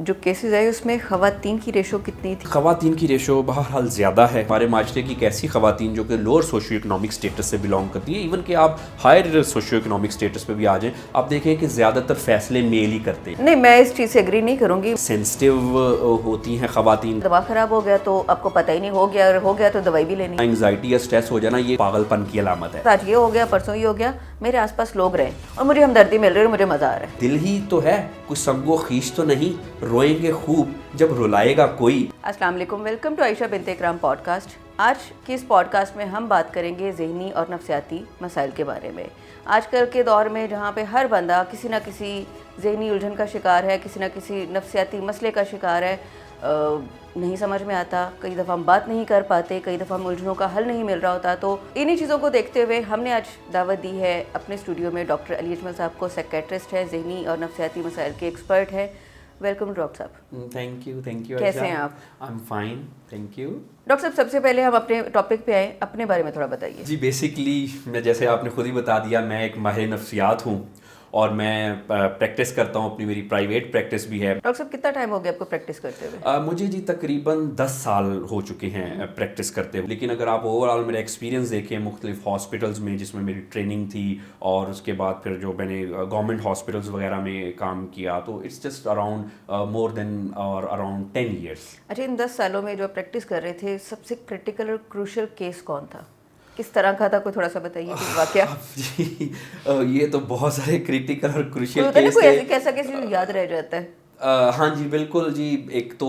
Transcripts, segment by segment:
जो केसेस आए उसमें ख़वातीन की रेशो कितनी थी? ख़वातीन की रेशो बहरहाल ज़्यादा है। हमारे माशरे की एक ऐसी ख़वातीन जो कि लोअर सोशियो इकनॉमिक स्टेटस से बिलोंग करती हैं, इवन कि आप हायर सोशियो इकनॉमिक स्टेटस पे भी आ जाएँ, आप देखें कि ज़्यादातर फ़ैसले मेल ही करते हैं। नहीं, मैं इस चीज़ से एग्री नहीं करूँगी। सेंसिटिव होती हैं ख़वातीन। दवा ख़राब हो गया तो आपको पता ही नहीं, हो गया और हो गया तो दवाई भी लेनी। एंग्जाइटी या स्ट्रेस हो जाना ये पागलपन की अलामत है। आज ये हो गया, परसों ये हो गया, मेरे आसपास लोग रहे और मुझे हमदर्दी मिल रही है और मुझे मज़ा आ रहा है। दिल ही तो है, कुछ संगो खींच तो नहीं, रोएंगे खूब जब रुलाएगा कोई। अस्सलाम वालेकुम, welcome to Ayesha बिन्ते Ikram podcast. आज की इस पॉडकास्ट में हम बात करेंगे ज़हनी और नफ्सियाती मसाइल के बारे में। आजकल के दौर में जहाँ पे हर बंदा किसी ना किसी ज़हनी उलझन का शिकार है, किसी ना किसी नफ्सियाती मसले का शिकार है, नहीं समझ में आता, कई दफ़ा हम बात नहीं कर पाते, कई दफ़ा हम उलझनों का हल नहीं मिल रहा होता। तो इन्हीं चीज़ों को देखते हुए हमने आज दावत दी है अपने स्टूडियो में डॉक्टर अली अजमल साहब को। साइकियाट्रिस्ट है, ज़हनी और नफ्सियाती मसाइल के एक्सपर्ट है। वेलकम डॉक्टर साहब। Thank you. कैसे हैं आप? I am fine, thank you. Doctor साहब, सबसे पहले हम अपने टॉपिक पे आए, अपने बारे में थोड़ा बताइए। जी, बेसिकली मैं, जैसे आपने खुद ही बता दिया, मैं एक माहिर नफ्सियात हूँ और मैं प्रैक्टिस करता हूँ अपनी, मेरी प्राइवेट प्रैक्टिस भी है। डॉक्टर साहब, कितना टाइम हो गया आपको प्रैक्टिस करते हुए? मुझे जी तकरीबन 10 साल हो चुके हैं प्रैक्टिस करते हुए। लेकिन अगर आप ओवरऑल मेरा एक्सपीरियंस देखें मुख्तलिफ हॉस्पिटल्स में जिसमें मेरी ट्रेनिंग थी और उसके बाद फिर जो मैंने गवर्नमेंट हॉस्पिटल्स वगैरह में काम किया, तो it's just around more than और अराउंड 10 ईयर्स। अच्छा, इन 10 सालों में जो आप प्रैक्टिस कर रहे थे, सबसे क्रिटिकल और क्रूशियल केस कौन था? किस तरह का था, कोई थोड़ा सा बताइए कुछ वाकया। जी, ये तो बहुत सारे क्रिटिकल और क्रूशियल कोई केस होता है ना, थे। कोई कैसा केस याद रह जाता है? हाँ जी, बिल्कुल जी। एक तो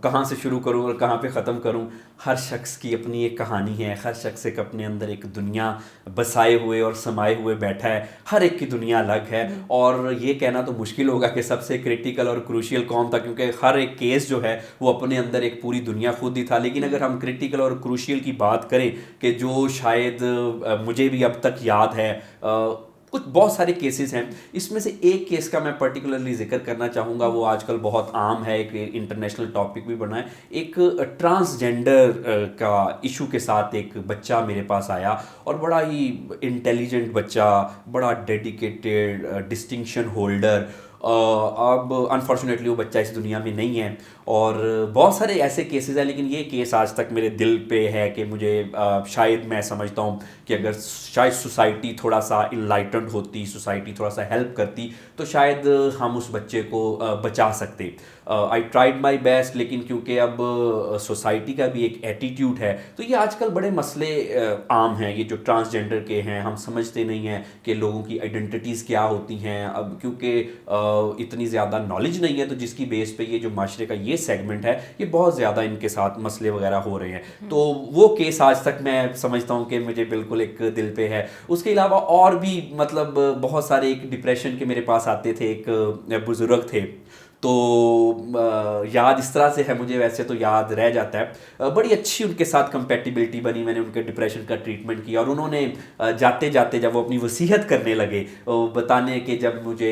कहाँ से शुरू करूँ और कहाँ पे ख़त्म करूँ। हर शख्स की अपनी एक कहानी है, हर शख्स एक अपने अंदर एक दुनिया बसाए हुए और समाये हुए बैठा है, हर एक की दुनिया अलग है। और ये कहना तो मुश्किल होगा कि सबसे क्रिटिकल और क्रूशियल कौन था, क्योंकि हर एक केस जो है वो अपने अंदर एक पूरी दुनिया खुद ही था। लेकिन अगर हम क्रिटिकल और क्रूशियल की बात करें कि जो शायद मुझे भी अब तक याद है, कुछ बहुत सारे केसेस हैं। इसमें से एक केस का मैं पर्टिकुलरली जिक्र करना चाहूँगा, वो आजकल बहुत आम है, एक इंटरनेशनल टॉपिक भी बना है। एक ट्रांसजेंडर का इशू के साथ एक बच्चा मेरे पास आया और बड़ा ही इंटेलिजेंट बच्चा, बड़ा डेडिकेटेड, डिस्टिंक्शन होल्डर। अब अनफॉर्चुनेटली वो बच्चा इस दुनिया में नहीं है और बहुत सारे ऐसे केसेस हैं। लेकिन ये केस आज तक मेरे दिल पे है कि मुझे शायद, मैं समझता हूँ कि अगर शायद सोसाइटी थोड़ा सा इनलाइटेंड होती, सोसाइटी थोड़ा सा हेल्प करती, तो शायद हम उस बच्चे को बचा सकते। आई ट्राइड माई बेस्ट, लेकिन क्योंकि अब सोसाइटी का भी एक एटीट्यूड है, तो ये आजकल बड़े मसले आम हैं। ये जो ट्रांसजेंडर के हैं, हम समझते नहीं हैं कि लोगों की आइडेंटिटीज़ क्या होती हैं। अब क्योंकि इतनी ज़्यादा नॉलेज नहीं है, तो जिसकी बेस पे ये जो माशरे का ये सेगमेंट है, ये बहुत ज़्यादा इनके साथ मसले वगैरह हो रहे हैं। तो वो केस आज तक मैं समझता हूँ कि मुझे बिल्कुल एक दिल पे है। उसके अलावा और भी मतलब बहुत सारे, एक डिप्रेशन के मेरे पास आते थे, एक बुज़ुर्ग थे, तो याद इस तरह से है मुझे, वैसे तो याद रह जाता है। बड़ी अच्छी उनके साथ कंपेटिबिलिटी बनी, मैंने उनके डिप्रेशन का ट्रीटमेंट किया और उन्होंने जाते जाते जब वो अपनी वसीयत करने लगे, बताने कि जब मुझे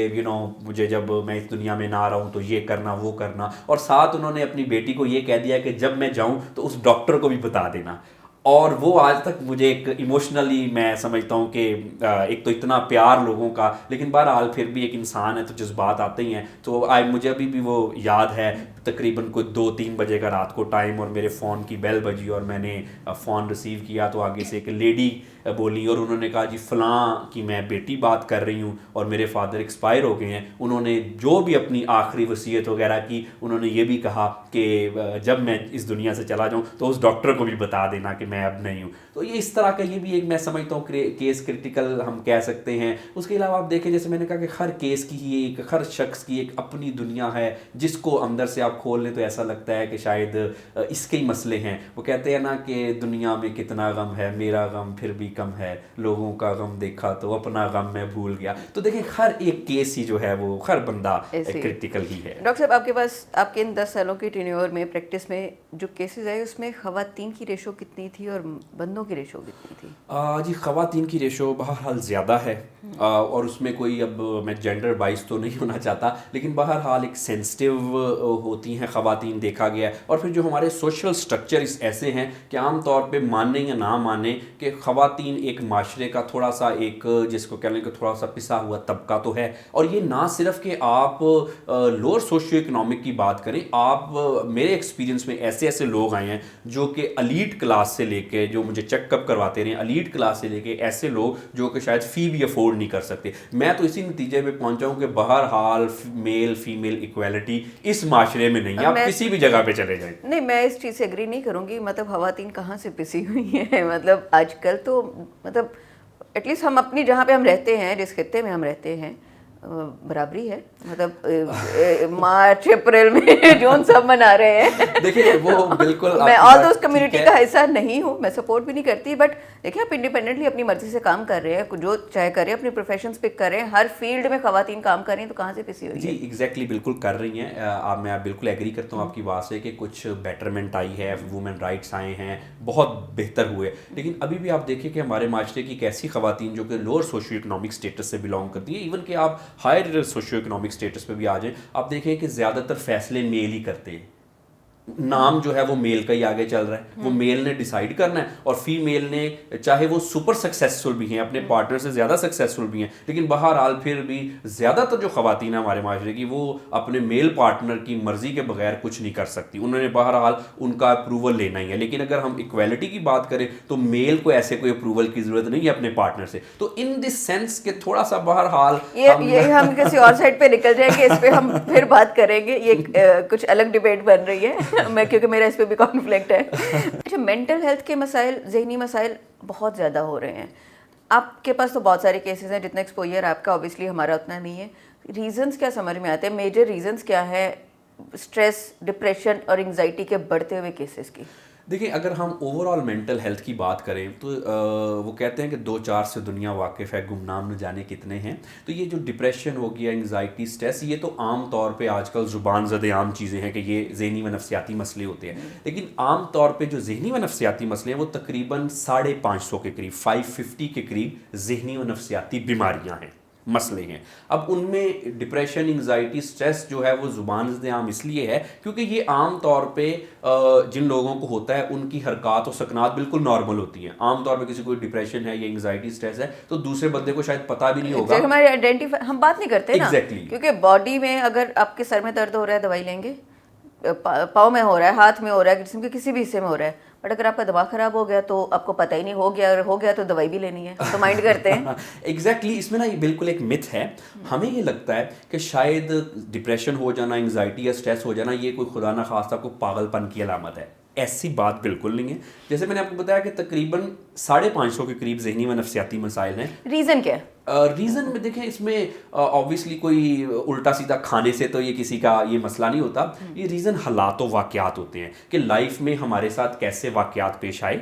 मुझे जब मैं इस दुनिया में ना रहा हूँ तो ये करना, वो करना, और साथ उन्होंने अपनी बेटी को ये कह दिया कि जब मैं जाऊँ तो उस डॉक्टर को भी बता देना। और वो आज तक मुझे एक इमोशनली, मैं समझता हूँ कि एक तो इतना प्यार लोगों का, लेकिन बहरहाल फिर भी एक इंसान है तो जज्बात आते ही हैं। तो मुझे अभी भी वो याद है, तकरीबन कोई 2-3 बजे का रात को टाइम, और मेरे फ़ोन की बेल बजी और मैंने फ़ोन रिसीव किया, तो आगे से एक लेडी बोली और उन्होंने कहा, जी फ़लाँ की मैं बेटी बात कर रही हूँ और मेरे फादर एक्सपायर हो गए हैं। उन्होंने जो भी अपनी आखिरी वसीयत वगैरह की, उन्होंने ये भी कहा कि जब मैं इस दुनिया से चला जाऊँ तो उस डॉक्टर को भी बता देना कि मैं अब नहीं हूँ। तो ये इस तरह का, ये भी एक मैं समझता हूँ केस क्रिटिकल हम कह सकते हैं। उसके अलावा आप देखें, जैसे मैंने कहा कि हर केस की ही एक, हर शख्स की एक अपनी दुनिया है, जिसको अंदर से आप खोल लें तो ऐसा लगता है कि शायद इसके ही मसले हैं। वो कहते हैं ना कि दुनिया में कितना गम है, मेरा गम फिर भी कम है, लोगों का गम देखा तो अपना गम मैं भूल गया। तो देखिए, हर एक केस ही जो है वो हर बंदा क्रिटिकल ही है। डॉक्टर साहब, आपके पास, आपके इन 10 सालों की टेन्योर में प्रैक्टिस में जो केसेस आए, उसमें ख़वातीन की रेशो कितनी थी और बंदों की रेशो कितनी थी? जी, ख़वातीन की रेशो बहरहाल ज़्यादा है और उसमें कोई, अब मैं जेंडर बाइस तो नहीं होना चाहता, लेकिन बहरहाल एक सेंसिटिव होती हैं ख़वातीन देखा गया है। और फिर जो हमारे सोशल स्ट्रक्चर इस ऐसे हैं कि आम तौर पे माने या ना माने कि ख़वातीन एक माशरे का थोड़ा सा एक जिसको कह लें कि थोड़ा सा पिसा हुआ तबका तो है। और ये ना सिर्फ कि आप लोअर सोशियो इकोनॉमिक की बात करें, आप मेरे एक्सपीरियंस में ऐसे ऐसे लोग आए हैं जो कि अलीट क्लास से लेके, जो मुझे चेकअप करवाते रहे, अलीट क्लास से लेके ऐसे लोग जो कि शायद फ़ी भी अफोर्ड नहीं कर सकते। मैं तो इसी नतीजे पे पहुंचा हूं कि बहरहाल मेल फीमेल इक्वालिटी इस माशरे में नहीं है, आप किसी भी जगह पे चले जाएं। नहीं, मैं इस चीज़ से एग्री नहीं करूंगी। मतलब खवातीन कहाँ से पिसी हुई हैं? मतलब आजकल तो मतलब एटलीस्ट हम अपनी जहाँ पे हम रहते हैं, जिस खित्ते में हम रहते हैं, बराबरी है। मतलब मार्च अप्रैल में जून सब मना रहे हैं। देखिए वो बिल्कुल मैं ऑल उस कम्युनिटी का हिस्सा नहीं हूँ, मैं सपोर्ट भी नहीं करती, बट देखिए आप इंडिपेंडेंटली अपनी मर्जी से काम कर रहे हैं, जो चाहे करें, अपनी प्रोफेशंस पिक कर रहे हैं, हर फील्ड में खवातीन काम कर रही हैं, तो कहाँ से पिसी हुई है? जी एग्जैक्टली बिल्कुल कर रही हैं। मैं बिल्कुल एग्री करता हूँ आपकी बात से कि कुछ बेटरमेंट आई है, वुमेन राइट्स आए हैं, बहुत बेहतर हुए। लेकिन अभी भी आप देखिए कि हमारे माशरे की कैसी खवातीन जो कि लोअर सोशियो इकोनॉमिक स्टेटस से बिलोंग करती है, इवन कि आप हायर सोशियो इकोनॉमिक स्टेटस पे भी आ जाएं, आप देखें कि ज़्यादातर फैसले मेल ही करते हैं। नाम जो है वो मेल का ही आगे चल रहा है, वो मेल ने डिसाइड करना है। और फीमेल ने, चाहे वो सुपर सक्सेसफुल भी हैं, अपने पार्टनर से ज़्यादा सक्सेसफुल भी हैं, लेकिन बहरहाल फिर भी ज़्यादातर जो ख़वातीन हैं हमारे माशरे की, वो अपने मेल पार्टनर की मर्ज़ी के बगैर कुछ नहीं कर सकती। उन्होंने बहरहाल उनका अप्रूवल लेना ही है। लेकिन अगर हम इक्वालिटी की बात करें तो मेल को ऐसे कोई अप्रूवल की ज़रूरत नहीं है अपने पार्टनर से। तो इन दिस सेंस के थोड़ा सा बहरहाल ये हम किसी और साइड पे निकल जाएंगे, इस पे हम फिर बात करेंगे। ये कुछ अलग डिबेट बन रही है मैं, क्योंकि मेरा इस पे भी कॉन्फ्लिक्ट है। अच्छा, मेंटल हेल्थ के मसाइल, जहनी मसाइल बहुत ज़्यादा हो रहे हैं। आपके पास तो बहुत सारे केसेस हैं, जितना एक्सपोजर आपका ऑब्वियसली हमारा उतना नहीं है। रीजंस क्या समझ में आते हैं? मेजर रीजंस क्या है स्ट्रेस, डिप्रेशन और एंजाइटी के बढ़ते हुए केसेस की? देखिए, अगर हम ओवरऑल मेंटल हेल्थ की बात करें तो वो कहते हैं कि 2-4 से दुनिया वाकिफ़ है, गुमनाम न जाने कितने हैं। तो ये जो डिप्रेशन हो गया, एंग्जाइटी, स्ट्रेस, ये तो आम तौर पे आजकल ज़ुबान ज़द आम चीज़ें हैं कि ये ज़हनी व नफ्सियाती मसले होते हैं। लेकिन आम तौर पे जो ज़हनी व नफ्सियाती मसले हैं वो तकरीबन 550 के करीब, 550 के करीब ज़हनी व नफ्सियाती बीमारियाँ हैं, मसले हैं। अब उनमें डिप्रेशन, एंग्जाइटी, स्ट्रेस जो है वो ज़ुबान आम इसलिए है क्योंकि ये आम तौर पे जिन लोगों को होता है उनकी हरकत और सकनात बिल्कुल नॉर्मल होती हैं। आम तौर पे किसी को डिप्रेशन है या एंग्जाइटी, स्ट्रेस है तो दूसरे बंदे को शायद पता भी नहीं होगा। हमारे आइडेंटिफाई हम बात नहीं करते ना, क्योंकि बॉडी में अगर आपके सर में दर्द हो रहा है दवाई लेंगे, पाँव में हो रहा है, हाथ में हो रहा है, जिस्म के किसी भी हिस्से में हो रहा है, बट अगर आपका दिमाग खराब हो गया तो आपको पता ही नहीं, हो गया, और हो गया तो दवाई भी लेनी है, तो माइंड करते हैं। एग्जैक्टली इसमें ना ये बिल्कुल एक मिथ है। हमें ये लगता है कि शायद डिप्रेशन हो जाना, एंग्जाइटी या स्ट्रेस हो जाना ये कोई खुदा ना खास्ता को पागलपन की अलामत है। ऐसी बात बिल्कुल नहीं है। जैसे मैंने आपको बताया कि तकरीबन 550 के करीब ज़हनी व नफ्सियाती मसाइल हैं। रीज़न क्या है? रीज़न में देखें, इसमें ऑब्वियसली कोई उल्टा सीधा खाने से तो ये किसी का ये मसला नहीं होता। ये रीज़न हालात और वाक़यात होते हैं कि लाइफ में हमारे साथ कैसे वाक़यात पेश आए,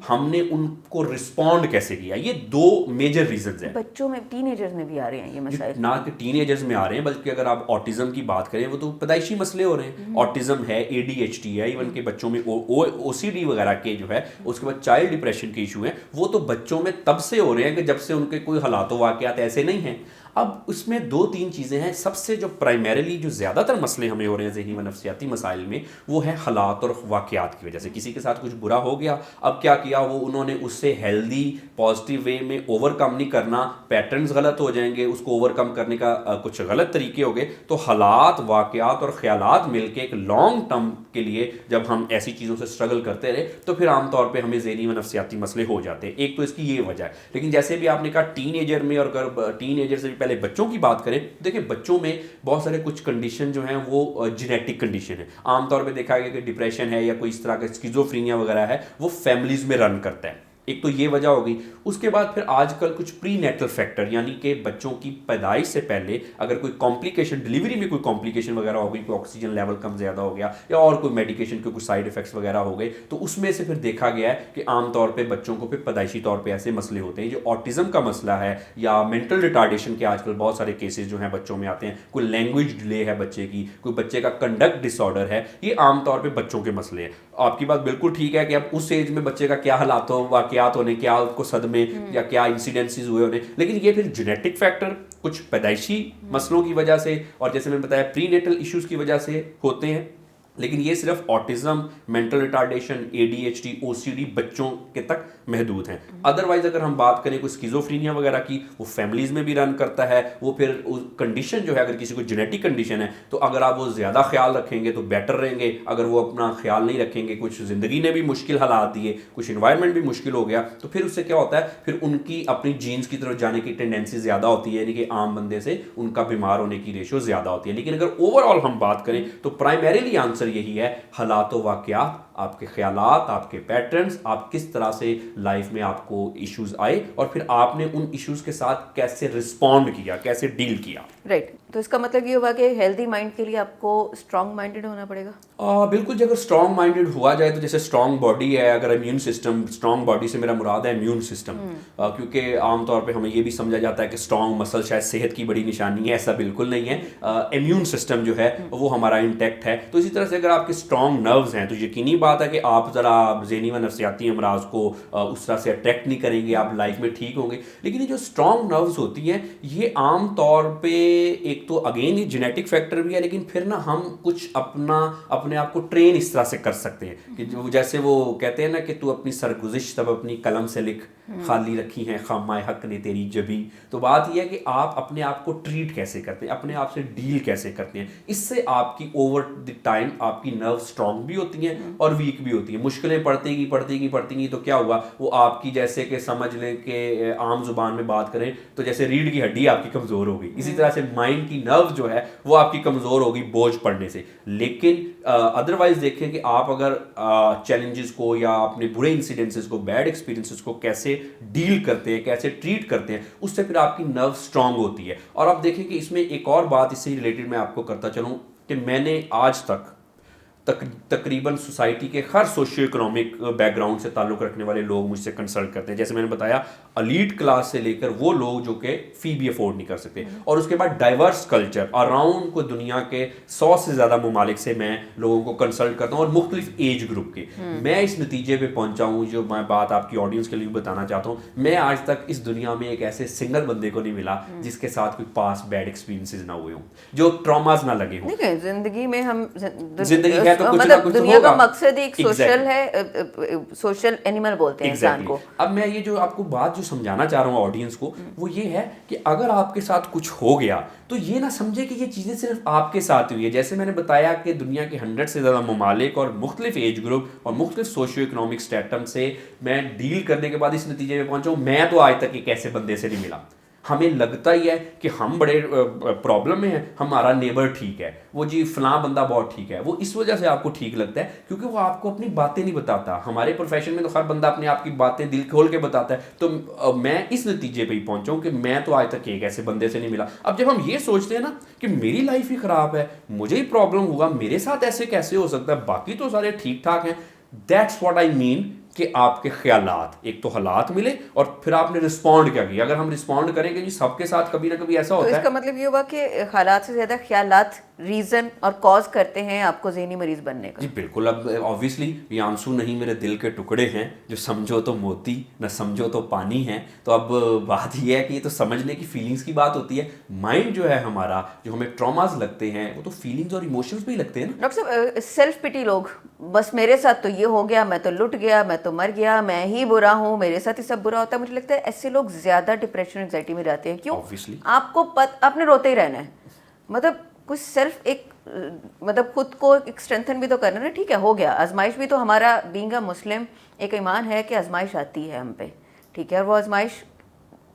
हमने उनको रिस्पॉन्ड कैसे किया। ये 2 मेजर रीजंस हैं। बच्चों में, टीनेजर्स में भी आ रहे हैं ये मसाइल। ना कि टीनेजर्स में आ रहे हैं, बल्कि अगर आप ऑटिज्म की बात करें वो तो पैदाइशी मसले हो रहे हैं। ऑटिज्म है, ADHD है, इवन के बच्चों में OCD वगैरह के जो है, उसके बाद चाइल्ड डिप्रेशन के इशू हैं, वो तो बच्चों में तब से हो रहे हैं कि जब से उनके कोई हालात वाक़यात ऐसे नहीं हैं। अब उसमें 2-3 चीज़ें हैं। सबसे जो प्राइमरीली जो ज़्यादातर मसले हमें हो रहे हैं ज़हनी व नफ्सियाती मसाइल में, वो है हालात और वाक़यात की वजह से। किसी के साथ कुछ बुरा हो गया, अब क्या किया वो उन्होंने उससे हेल्दी पॉजिटिव वे में ओवरकम नहीं करना, पैटर्न्स गलत हो जाएंगे, उसको ओवरकम करने का कुछ गलत तरीके हो गए। तो हालात, वाक़यात और ख़यालात मिलके एक लॉन्ग टर्म के लिए जब हम ऐसी चीज़ों से स्ट्रगल करते रहे तो फिर आमतौर पर हमें ज़हनी व नफ्सियाती मसले हो जाते हैं। एक तो इसकी ये वजह है। लेकिन जैसे भी आपने कहा टीनेजर में, और अगर टीनेजर से पहले बच्चों की बात करें, देखिए बच्चों में बहुत सारे कुछ कंडीशन जो हैं वो जेनेटिक कंडीशन है। आमतौर पे देखा गया कि डिप्रेशन है या कोई इस तरह का स्किज़ोफ्रेनिया वगैरह है, वो फैमिलीज में रन करता है। एक तो ये वजह होगी। उसके बाद फिर आजकल कुछ प्री नेटल फैक्टर, यानी कि बच्चों की पैदाइश से पहले अगर कोई कॉम्प्लिकेशन, डिलीवरी में कोई कॉम्प्लिकेशन वगैरह हो गई, कोई ऑक्सीजन लेवल कम ज़्यादा हो गया या और कोई मेडिकेशन के कुछ साइड इफेक्ट्स वगैरह हो गए, तो उसमें से फिर देखा गया है कि आमतौर पर बच्चों को फिर पैदाइशी तौर पर ऐसे मसले होते हैं। जो ऑटिज्म का मसला है या मेंटल रिटार्डेशन के आजकल बहुत सारे केसेज जो हैं बच्चों में आते हैं, कोई लैंग्वेज डिले है बच्चे की, कोई बच्चे का कंडक्ट डिसऑर्डर है, ये आमतौर पर बच्चों के मसले हैं। आपकी बात बिल्कुल ठीक है कि अब उस एज में बच्चे का क्या हालात हो, वाक़यात होने, क्या को सदमे या क्या इंसिडेंसेस हुए होने, लेकिन ये फिर जेनेटिक फैक्टर, कुछ पैदाइशी मसलों की वजह से, और जैसे मैंने बताया प्रीनेटल इश्यूज की वजह से होते हैं। लेकिन ये सिर्फ autism, mental retardation, ADHD, OCD बच्चों के तक महदूद हैं। अदरवाइज अगर हम बात करें कोई स्किज़ोफ्रीनिया वगैरह की, वो फैमिलीज में भी रन करता है। वो फिर कंडीशन जो है, अगर किसी को जेनेटिक कंडीशन है तो अगर आप वो ज़्यादा ख्याल रखेंगे तो बेटर रहेंगे। अगर वो अपना ख्याल नहीं रखेंगे, कुछ ज़िंदगी ने भी मुश्किल हालात दिए, कुछ इन्वायरमेंट भी मुश्किल हो गया, तो फिर उससे क्या होता है, फिर उनकी अपनी जीन्स की तरफ जाने की टेंडेंसी ज़्यादा होती है, यानी कि आम बंदे से उनका बीमार होने की रेशो ज़्यादा होती है। लेकिन अगर ओवरऑल हम बात करें तो प्राइमरीली आंसर यही है, हालात व वाक़यात, आपके ख्यालात, आपके पैटर्न्स, आप किस तरह से लाइफ में आपको इश्यूज आए और फिर आपने उन इश्यूज के साथ कैसे रिस्पॉन्ड किया, कैसे डील किया। राइट तो इसका मतलब ये हुआ कि हेल्दी माइंड के लिए आपको स्ट्रॉन्ग माइंडेड होना पड़ेगा। बिल्कुल, अगर स्ट्रॉन्ग माइंडेड हुआ जाए तो जैसे स्ट्रॉन्ग बॉडी है, अगर इम्यून सिस्टम, स्ट्रॉन्ग बॉडी से मेरा मुराद है इम्यून सिस्टम, क्योंकि आमतौर पे हमें ये भी समझा जाता है कि स्ट्रॉन्ग मसल शायद सेहत की बड़ी निशानी है, ऐसा बिल्कुल नहीं है। इम्यून सिस्टम जो है वो हमारा इंटैक्ट है। तो इसी तरह से अगर आपके स्ट्रॉन्ग नर्व्स हैं तो यकीनी बात है कि आप ज़रा ज़हनी व नफ्सियाती अमराज को उस तरह से अट्रैक्ट नहीं करेंगे, आप लाइफ में ठीक होंगे। लेकिन ये जो स्ट्रॉन्ग नर्व्स होती हैं ये आम तौर पे, एक तो अगेन ये जेनेटिक फैक्टर भी है, लेकिन फिर ना हम कुछ अपने आप को ट्रेन इस तरह से कर सकते हैं कि जो जैसे वो कहते हैं ना कि तू अपनी सरगुज़िश तब अपनी कलम से लिख, खाली रखी है खामाए हक ने तेरी जबी। तो बात यह है कि आप अपने आप को ट्रीट कैसे करते हैं, अपने आप से डील कैसे करते हैं। इससे आपकी ओवर द टाइम आपकी नर्व स्ट्रॉन्ग भी होती हैं और वीक भी होती हैं। मुश्किलें पड़ती तो क्या हुआ, वो आपकी जैसे कि समझ लें कि आम जुबान में बात करें तो जैसे रीढ़ की हड्डी आपकी कमज़ोर हो गई, इसी तरह से माइंड की नर्व जो है वो आपकी कमज़ोर होगी बोझ पड़ने से। लेकिन अदरवाइज देखें कि आप अगर चैलेंजेस को या अपने बुरे इंसिडेंसेस को, बैड एक्सपीरियंसेस को कैसे डील करते हैं, कैसे ट्रीट करते हैं, उससे फिर आपकी नर्व स्ट्रांग होती है। और आप देखें कि इसमें एक और बात इससे रिलेटेड मैं आपको करता चलूँ कि मैंने आज तकरीबन सोसाइटी के हर सोशियो इकोनॉमिक बैकग्राउंड से ताल्लुक़ रखने वाले लोग मुझसे कंसल्ट करते हैं। जैसे मैंने बताया, एलीट क्लास से लेकर वो लोग जो कि फ़ी भी अफोर्ड नहीं कर सकते, और उसके बाद डाइवर्स कल्चर अराउंड को दुनिया के 100 से ज़्यादा ममालिक से मैं लोगों को कंसल्ट करता हूँ, और मुख्तलिफ एज ग्रुप के। मैं इस नतीजे पर पहुँचा हूँ, जो मैं बात आपकी ऑडियंस के लिए बताना चाहता हूँ, मैं आज तक इस दुनिया में एक ऐसे सिंगल बंदे को नहीं मिला जिसके साथ कोई पास बैड एक्सपीरियंसेस ना हुए हों, जो ट्रॉमास ना लगे हों। जिंदगी में हम जिंदगी तो कुछ मतलब ना कुछ दुनिया तो का मकसद एक सोशल exactly. है, सोशल एनिमल बोलते हैं इंसान को। अब मैं ये जो आपको बात जो समझाना चाह रहा हूँ ऑडियंस को, वो ये है कि अगर आपके साथ कुछ हो गया तो ये ना समझे कि ये चीज़ें सिर्फ आपके साथ हुई है। जैसे मैंने बताया कि दुनिया के 100 से ज़्यादा ममालिक और मुख्तलिफ एज ग्रुप और मुख्तलिफ सोशियो इकोनॉमिक स्टेटम से मैं डील करने के बाद इस नतीजे में पहुंचा हूँ, मैं तो आज तक एक ऐसे बंदे से नहीं मिला। हमें लगता ही है कि हम बड़े प्रॉब्लम में हैं, हमारा नेबर ठीक है, वो जी फलां बंदा बहुत ठीक है, वो इस वजह से आपको ठीक लगता है क्योंकि वो आपको अपनी बातें नहीं बताता। हमारे प्रोफेशन में तो हर बंदा अपने आप की बातें दिल खोल के बताता है। तो मैं इस नतीजे पे ही पहुंचा हूं कि मैं तो आज तक एक ऐसे बंदे से नहीं मिला। अब जब हम ये सोचते हैं ना कि मेरी लाइफ ही ख़राब है, मुझे ही प्रॉब्लम हुआ, मेरे साथ ऐसे कैसे हो सकता है, बाकी तो सारे ठीक ठाक हैं, दैट्स व्हाट आई मीन कि आपके ख्यालात, एक तो हालात मिले और फिर आपने रिस्पॉन्ड क्या किया। अगर हम रिस्पॉन्ड करेंगे जी, सबके साथ कभी ना कभी ऐसा होता है। इसका मतलब ये हुआ कि हालात से ज़्यादा ख्यालात रीज़न और कॉज करते हैं आपको ज़हनी मरीज बनने का। जी बिल्कुल। अब ऑब्वियसली ये आंसू नहीं मेरे दिल के टुकड़े हैं, जो समझो तो मोती न समझो तो पानी है। तो अब बात ये है कि ये तो समझने की फीलिंग्स की बात होती है। माइंड जो है हमारा, जो हमें ट्रॉमास लगते हैं, वो तो फीलिंग्स और इमोशंस पे ही लगते हैं ना। डॉक्टर साहब, सेल्फ पिटी लोग, बस मेरे साथ तो ये हो गया, मैं तो लुट गया, मैं तो मर गया, मैं ही बुरा हूँ, मेरे साथ ही सब बुरा होता है। मुझे लगता है ऐसे लोग ज़्यादा डिप्रेशन एंग्जाइटी में जाते हैं। क्यों? ऑब्वियसली आपने रोते ही रहना है, मतलब कुछ सेल्फ एक मतलब खुद को एक स्ट्रेंथन भी तो करना ना। ठीक है, हो गया, आजमाइश भी तो हमारा बीइंग अ मुस्लिम एक ईमान है कि आजमाइश आती है हम पे, ठीक है, और वो आजमाइश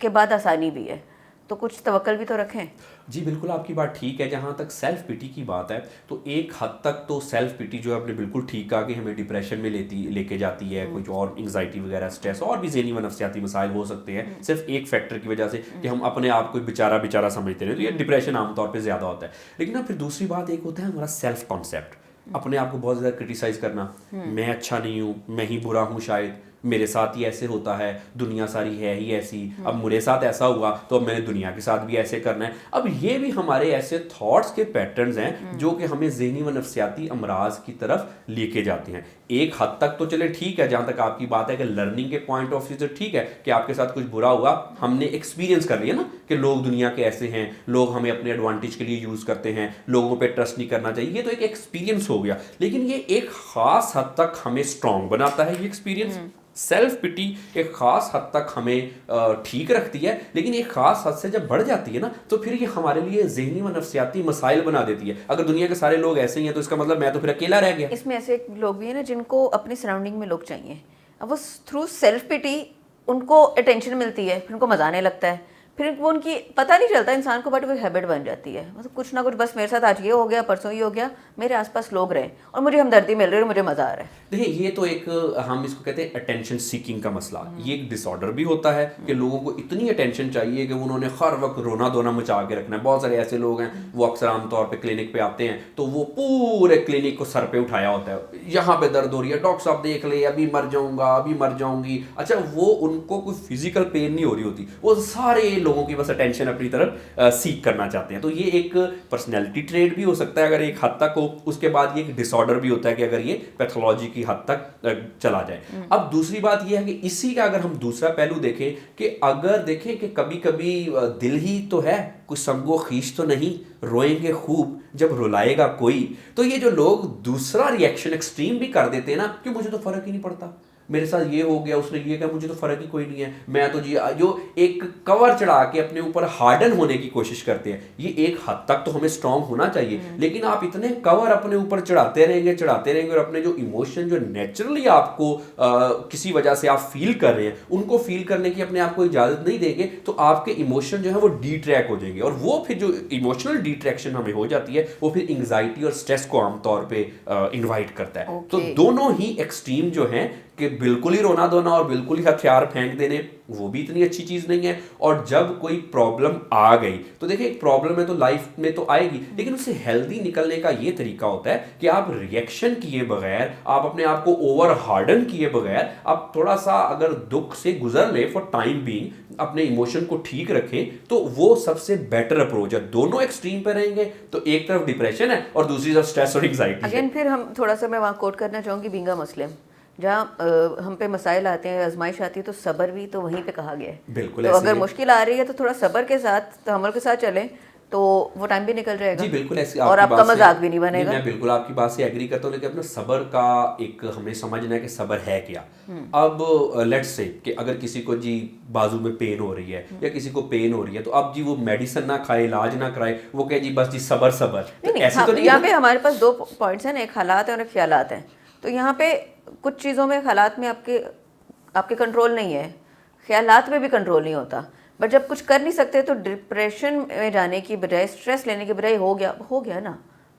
के बाद आसानी भी है, तो कुछ तवक्कल भी तो रखें। जी बिल्कुल, आपकी बात ठीक है। जहाँ तक सेल्फ पिटी की बात है तो एक हद तक तो सेल्फ पिटी जो है आपने बिल्कुल ठीक कहा कि हमें डिप्रेशन में लेके जाती है। कुछ और एंग्जाइटी वगैरह, स्ट्रेस और भी ज़हनी व नफ्सियाती मसाइल हो सकते हैं सिर्फ एक फैक्टर की वजह से कि हम अपने आप को बेचारा समझते रहे, तो ये डिप्रेशन आमतौर पर ज़्यादा होता है। लेकिन ना फिर दूसरी बात एक होता है हमारा सेल्फ कॉन्सेप्ट, अपने आप को बहुत ज़्यादा क्रिटिसाइज़ करना, मैं अच्छा नहीं हूँ, मैं ही बुरा हूँ शायद, मेरे साथ ही ऐसे होता है, दुनिया सारी है ही ऐसी, अब मेरे साथ ऐसा हुआ तो अब मैंने दुनिया के साथ भी ऐसे करना है। अब ये भी हमारे ऐसे थॉट्स के पैटर्न्स हैं जो कि हमें ज़हनी व नफ्सियाती अमराज की तरफ लेके जाते हैं। एक हद तक तो चले ठीक है, जहाँ तक आपकी बात है कि लर्निंग के पॉइंट ऑफ व्यू से ठीक है कि आपके साथ कुछ बुरा हुआ, हमने एक्सपीरियंस कर लिया ना कि लोग दुनिया के ऐसे हैं, लोग हमें अपने एडवांटेज के लिए यूज़ करते हैं, लोगों पे ट्रस्ट नहीं करना चाहिए, ये तो एक एक्सपीरियंस हो गया। लेकिन ये एक ख़ास हद तक हमें स्ट्रांग बनाता है ये एक्सपीरियंस। सेल्फ पिटी एक खास हद तक हमें ठीक रखती है, लेकिन एक खास हद से जब बढ़ जाती है ना तो फिर ये हमारे लिए ज़हनी व नफ्सियाती मसाइल बना देती है। अगर दुनिया के सारे लोग ऐसे ही हैं तो इसका मतलब मैं तो फिर अकेला रह गया। इसमें ऐसे लोग भी हैं ना जिनको अपनी सराउंडिंग में लोग चाहिए, अब वो थ्रू सेल्फ पिटी उनको अटेंशन मिलती है, फिर उनको मजा आने लगता है, फिर वो उनकी पता नहीं चलता इंसान को, बट वो हैबिट बन जाती है। मतलब कुछ ना कुछ बस मेरे साथ आज ये हो गया, परसों ये हो गया, मेरे आसपास लोग रहे और मुझे हमदर्दी मिल रही है और मुझे मज़ा आ रहा है। देखिए ये तो एक हम इसको कहते हैं अटेंशन सीकिंग का मसला। ये एक डिसऑर्डर भी होता है कि लोगों को इतनी अटेंशन चाहिए कि उन्होंने हर वक्त रोना धोना मचा के रखना है। बहुत सारे ऐसे लोग हैं वो अक्सर आमतौर पे क्लिनिक पे आते हैं तो वो पूरे क्लिनिक को सर पे उठाया होता है, यहाँ पे दर्द हो रही है, डॉक्टर साहब देख ले, अभी मर जाऊंगा, अभी मर जाऊंगी। अच्छा, वो उनको कोई फिजिकल पेन नहीं हो रही होती, वो सारे लोगों की बस अटेंशन अपनी तरफ सीख करना चाहते हैं। तो ये एक पर्सनैलिटी ट्रेट भी हो सकता है अगर एक हद तक हो, उसके बाद ये एक डिसऑर्डर भी होता है कि अगर ये पैथोलॉजी की हद तक चला जाए। अब दूसरी बात ये है कि इसी का अगर हम दूसरा पहलू देखें कि अगर देखें कि कभी कभी दिल ही तो है, कुछ संगो खींच तो नहीं, रोएंगे खूब जब रुलाएगा कोई। तो ये जो लोग दूसरा रिएक्शन एक्सट्रीम भी कर देते हैं ना कि मुझे तो फर्क ही नहीं पड़ता, मेरे साथ ये हो गया, उसने ये कहा, मुझे तो फर्क ही कोई नहीं है, मैं तो जी, जो एक कवर चढ़ा के अपने ऊपर हार्डन होने की कोशिश करते हैं। ये एक हद तक तो हमें स्ट्रांग होना चाहिए, लेकिन आप इतने कवर अपने ऊपर चढ़ाते रहेंगे और अपने जो इमोशन जो नेचुरली आपको किसी वजह से आप फील कर रहे हैं उनको फील करने की अपने आप को इजाजत नहीं देंगे तो आपके इमोशन जो है वो डिट्रैक हो जाएंगे। और वो फिर जो इमोशनल डिट्रैक्शन हमें हो जाती है वो फिर एंग्जाइटी और स्ट्रेस को आमतौर पे इनवाइट करता है। तो दोनों ही एक्सट्रीम जो हैं कि बिल्कुल ही रोना धोना और बिल्कुल ही हथियार फेंक देने, वो भी इतनी अच्छी चीज़ नहीं है। और जब कोई प्रॉब्लम आ गई तो देखिए एक प्रॉब्लम है तो लाइफ में तो आएगी, लेकिन उससे हेल्दी निकलने का ये तरीका होता है कि आप रिएक्शन किए बगैर, आप अपने आप को ओवर हार्डन किए बगैर, आप थोड़ा सा अगर दुख से गुजर ले फॉर टाइम बीइंग, अपने इमोशन को ठीक रखें, तो वो सबसे बेटर अप्रोच है। दोनों एक्सट्रीम पे रहेंगे तो एक तरफ डिप्रेशन है और दूसरी तरफ स्ट्रेस और एंग्जाइटी है। अगेन फिर हम थोड़ा सा, मैं वहाँ कोट करना चाहूँगी बीइंग अ मुस्लिम, जहाँ हम पे मसाइल आते हैं, आजमाइश आती है, तो सब्र भी तो वहीं पे कहा गया है। बिल्कुल, तो अगर मुश्किल आ रही है तो थोड़ा सब्र के साथ, तहम्मुल के साथ चलें तो वो टाइम भी निकल जाएगा। जी बिल्कुल, ऐसी और आपका मजाक भी नहीं बनेगा। मैं बिल्कुल आपकी बात से एग्री करता हूँ, लेकिन अपना सब्र का एक हमें समझना है कि सब्र है क्या। अब लेट्स से कि अगर किसी को जी बाजू में पेन हो रही है या किसी को पेन हो रही है तो अब जी वो मेडिसिन ना खाए, इलाज ना कराए, वो कहे जी बस जी सब्र सब्र। ऐसे तो नहीं। यहाँ पे हमारे पास दो पॉइंट्स हैं, एक हालात है और एक ख्यालात हैं। तो यहाँ पे कुछ चीज़ों में, हालात में आपके कंट्रोल नहीं है, ख्यालात में भी कंट्रोल नहीं होता। बट जब कुछ कर नहीं सकते तो डिप्रेशन में जाने की बजाय, स्ट्रेस लेने की बजाय हो गया ना,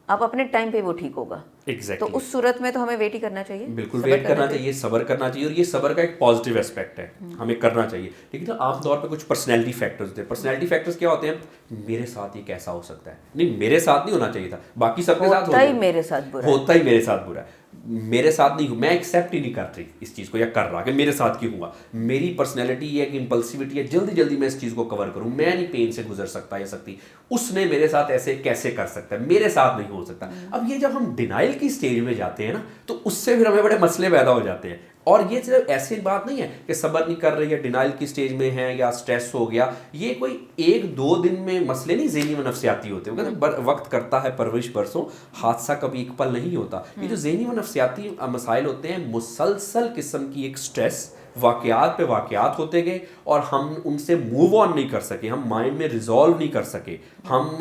आप अपने टाइम पे वो ठीक होगा। Exactly. तो उस सूरत में तो हमें वेट ही करना चाहिए, बिल्कुल वेट करना चाहिए, सब्र करना चाहिए, और ये सब्र का एक पॉजिटिव एस्पेक्ट है, हमें करना चाहिए। लेकिन आमतौर पे कुछ पर्सनैलिटी फैक्टर्स होते हैं। पर्सनैलिटी फैक्टर्स क्या होते हैं? मेरे साथ ये कैसा हो सकता है, नहीं मेरे साथ नहीं होना चाहिए था, बाकी सबके साथ होता ही मेरे साथ बुरा, होता ही मेरे साथ बुरा है, मेरे साथ नहीं, मैं एक्सेप्ट ही नहीं कर रही इस चीज़ को या कर रहा कि मेरे साथ क्यों हुआ। मेरी पर्सनैलिटी ये है कि इंपल्सिविटी है, जल्दी जल्दी मैं इस चीज़ को कवर करूँ, मैं नहीं पेन से गुजर सकता या सकती, उसने मेरे साथ ऐसे कैसे कर सकता है, मेरे साथ नहीं हो सकता। अब ये जब हम डिनाइल की स्टेज में जाते हैं ना तो उससे फिर हमें बड़े मसले पैदा हो जाते हैं। और ये सिर्फ ऐसी बात नहीं है कि सब्र नहीं कर रही है, डिनाइल की स्टेज में है या स्ट्रेस हो गया, ये कोई एक दो दिन में मसले नहीं ज़हनी व नफ्सियाती होते हैं। वक्त करता है परवरिश बरसों, हादसा कभी एक पल नहीं होता। ये जो ज़हनी व नफ्सियाती मसाइल होते हैं, मुसलसल किस्म की एक स्ट्रेस, वाक़यात पे वाक़यात होते गए और हम उनसे मूव ऑन नहीं कर सके, हम माइंड में रिजॉल्व नहीं कर सके। हम